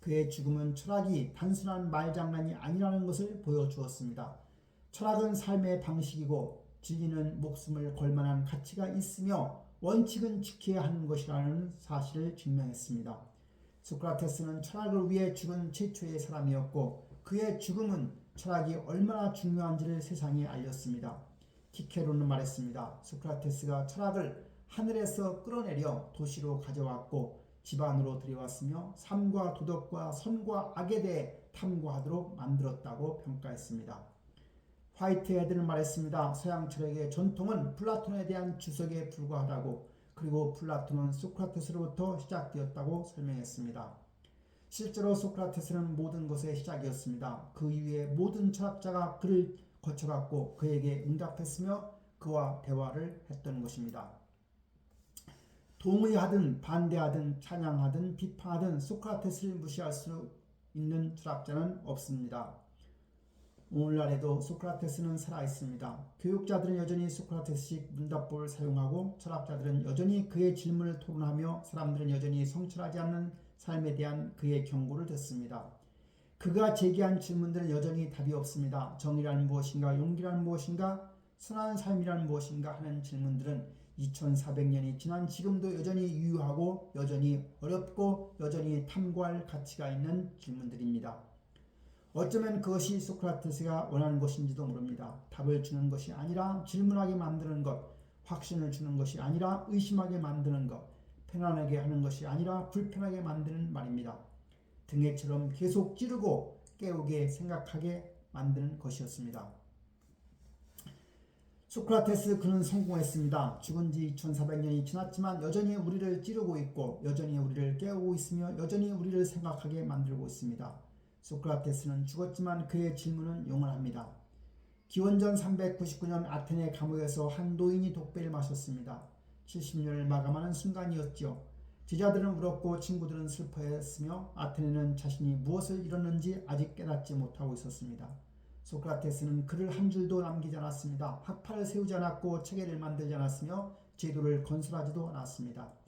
Speaker 1: 그의 죽음은 철학이 단순한 말장난이 아니라는 것을 보여주었습니다. 철학은 삶의 방식이고 진리는 목숨을 걸 만한 가치가 있으며 원칙은 지켜야 하는 것이라는 사실을 증명했습니다. 소크라테스는 철학을 위해 죽은 최초의 사람이었고 그의 죽음은 철학이 얼마나 중요한지를 세상에 알렸습니다. 키케로는 말했습니다. 소크라테스가 철학을 하늘에서 끌어내려 도시로 가져왔고 집 안으로 들여왔으며 삶과 도덕과 선과 악에 대해 탐구하도록 만들었다고 평가했습니다. 화이트헤드는 말했습니다. 서양 철학의 전통은 플라톤에 대한 주석에 불과하다고, 그리고 플라톤은 소크라테스로부터 시작되었다고 설명했습니다. 실제로 소크라테스는 모든 것의 시작이었습니다. 그 이후에 모든 철학자가 그를 거쳐갔고 그에게 응답했으며 그와 대화를 했던 것입니다. 동의하든 반대하든 찬양하든 비판하든 소크라테스를 무시할 수 있는 철학자는 없습니다. 오늘날에도 소크라테스는 살아있습니다. 교육자들은 여전히 소크라테스식 문답법을 사용하고 철학자들은 여전히 그의 질문을 토론하며 사람들은 여전히 성찰하지 않는 삶에 대한 그의 경고를 듣습니다. 그가 제기한 질문들은 여전히 답이 없습니다. 정의란 무엇인가, 용기란 무엇인가, 선한 삶이란 무엇인가 하는 질문들은 2400년이 지난 지금도 여전히 유효하고 여전히 어렵고 여전히 탐구할 가치가 있는 질문들입니다. 어쩌면 그것이 소크라테스가 원하는 것인지도 모릅니다. 답을 주는 것이 아니라 질문하게 만드는 것, 확신을 주는 것이 아니라 의심하게 만드는 것, 편안하게 하는 것이 아니라 불편하게 만드는 말입니다. 등에처럼 계속 찌르고 깨우게 생각하게 만드는 것이었습니다. 소크라테스 그는 성공했습니다. 죽은 지 2400년이 지났지만 여전히 우리를 찌르고 있고 여전히 우리를 깨우고 있으며 여전히 우리를 생각하게 만들고 있습니다. 소크라테스는 죽었지만 그의 질문은 영원합니다. 기원전 399년 아테네 감옥에서 한 노인이 독배를 마셨습니다. 70년을 마감하는 순간이었지요. 제자들은 울었고 친구들은 슬퍼했으며 아테네는 자신이 무엇을 잃었는지 아직 깨닫지 못하고 있었습니다. 소크라테스는 글을 한 줄도 남기지 않았습니다. 학파를 세우지 않았고 체계를 만들지 않았으며 제도를 건설하지도 않았습니다.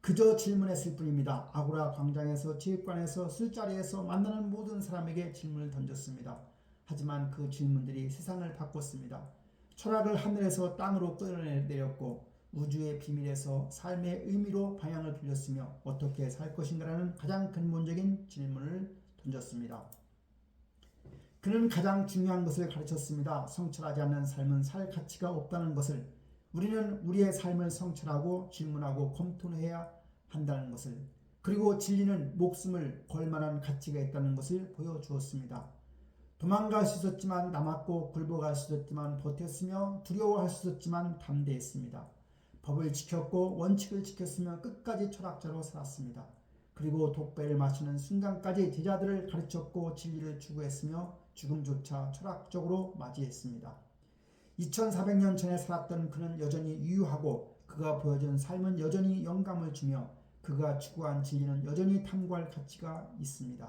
Speaker 1: 그저 질문했을 뿐입니다. 아고라 광장에서 체육관에서 술자리에서 만나는 모든 사람에게 질문을 던졌습니다. 하지만 그 질문들이 세상을 바꿨습니다. 철학을 하늘에서 땅으로 끌어내렸고 우주의 비밀에서 삶의 의미로 방향을 돌렸으며 어떻게 살 것인가라는 가장 근본적인 질문을 던졌습니다. 그는 가장 중요한 것을 가르쳤습니다. 성찰하지 않는 삶은 살 가치가 없다는 것을. 우리는 우리의 삶을 성찰하고 질문하고 검토해야 한다는 것을, 그리고 진리는 목숨을 걸 만한 가치가 있다는 것을 보여주었습니다. 도망갈 수 있었지만 남았고 굴복할 수 있었지만 버텼으며 두려워할 수 있었지만 담대했습니다. 법을 지켰고 원칙을 지켰으며 끝까지 철학자로 살았습니다. 그리고 독배를 마시는 순간까지 제자들을 가르쳤고 진리를 추구했으며 죽음조차 철학적으로 맞이했습니다. 2400년 전에 살았던 그는 여전히 유효하고 그가 보여준 삶은 여전히 영감을 주며 그가 추구한 진리는 여전히 탐구할 가치가 있습니다.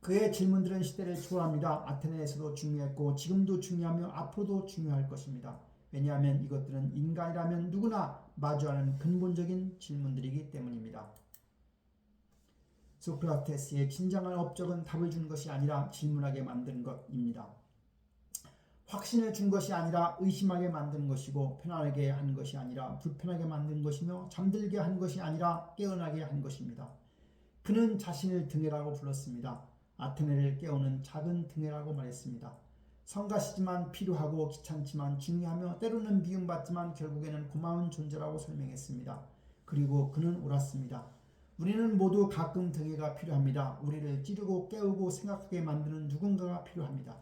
Speaker 1: 그의 질문들은 시대를 초월합니다. 아테네에서도 중요했고 지금도 중요하며 앞으로도 중요할 것입니다. 왜냐하면 이것들은 인간이라면 누구나 마주하는 근본적인 질문들이기 때문입니다. 소크라테스의 진정한 업적은 답을 주는 것이 아니라 질문하게 만드는 것입니다. 확신을 준 것이 아니라 의심하게 만드는 것이고 편안하게 하는 것이 아니라 불편하게 만드는 것이며 잠들게 하는 것이 아니라 깨어나게 하는 것입니다. 그는 자신을 등해라고 불렀습니다. 아테네를 깨우는 작은 등해라고 말했습니다. 성가시지만 필요하고 귀찮지만 중요하며 때로는 미움받지만 결국에는 고마운 존재라고 설명했습니다. 그리고 그는 옳았습니다. 우리는 모두 가끔 등해가 필요합니다. 우리를 찌르고 깨우고 생각하게 만드는 누군가가 필요합니다.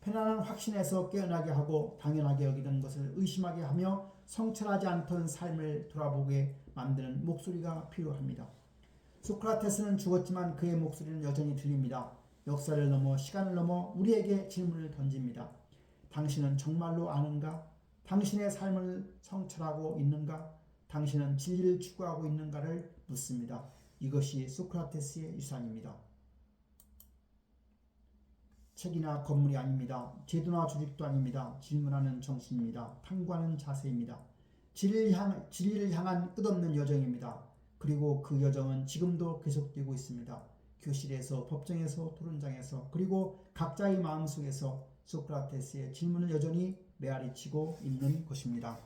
Speaker 1: 편안한 확신에서 깨어나게 하고 당연하게 여기던 것을 의심하게 하며 성찰하지 않던 삶을 돌아보게 만드는 목소리가 필요합니다. 소크라테스는 죽었지만 그의 목소리는 여전히 들립니다. 역사를 넘어 시간을 넘어 우리에게 질문을 던집니다. 당신은 정말로 아는가? 당신의 삶을 성찰하고 있는가? 당신은 진리를 추구하고 있는가를 묻습니다. 이것이 소크라테스의 유산입니다. 책이나 건물이 아닙니다. 제도나 조직도 아닙니다. 질문하는 정신입니다. 탐구하는 자세입니다. 진리를 향한 끝없는 여정입니다. 그리고 그 여정은 지금도 계속되고 있습니다. 교실에서, 법정에서, 토론장에서, 그리고 각자의 마음속에서 소크라테스의 질문을 여전히 메아리치고 있는 것입니다.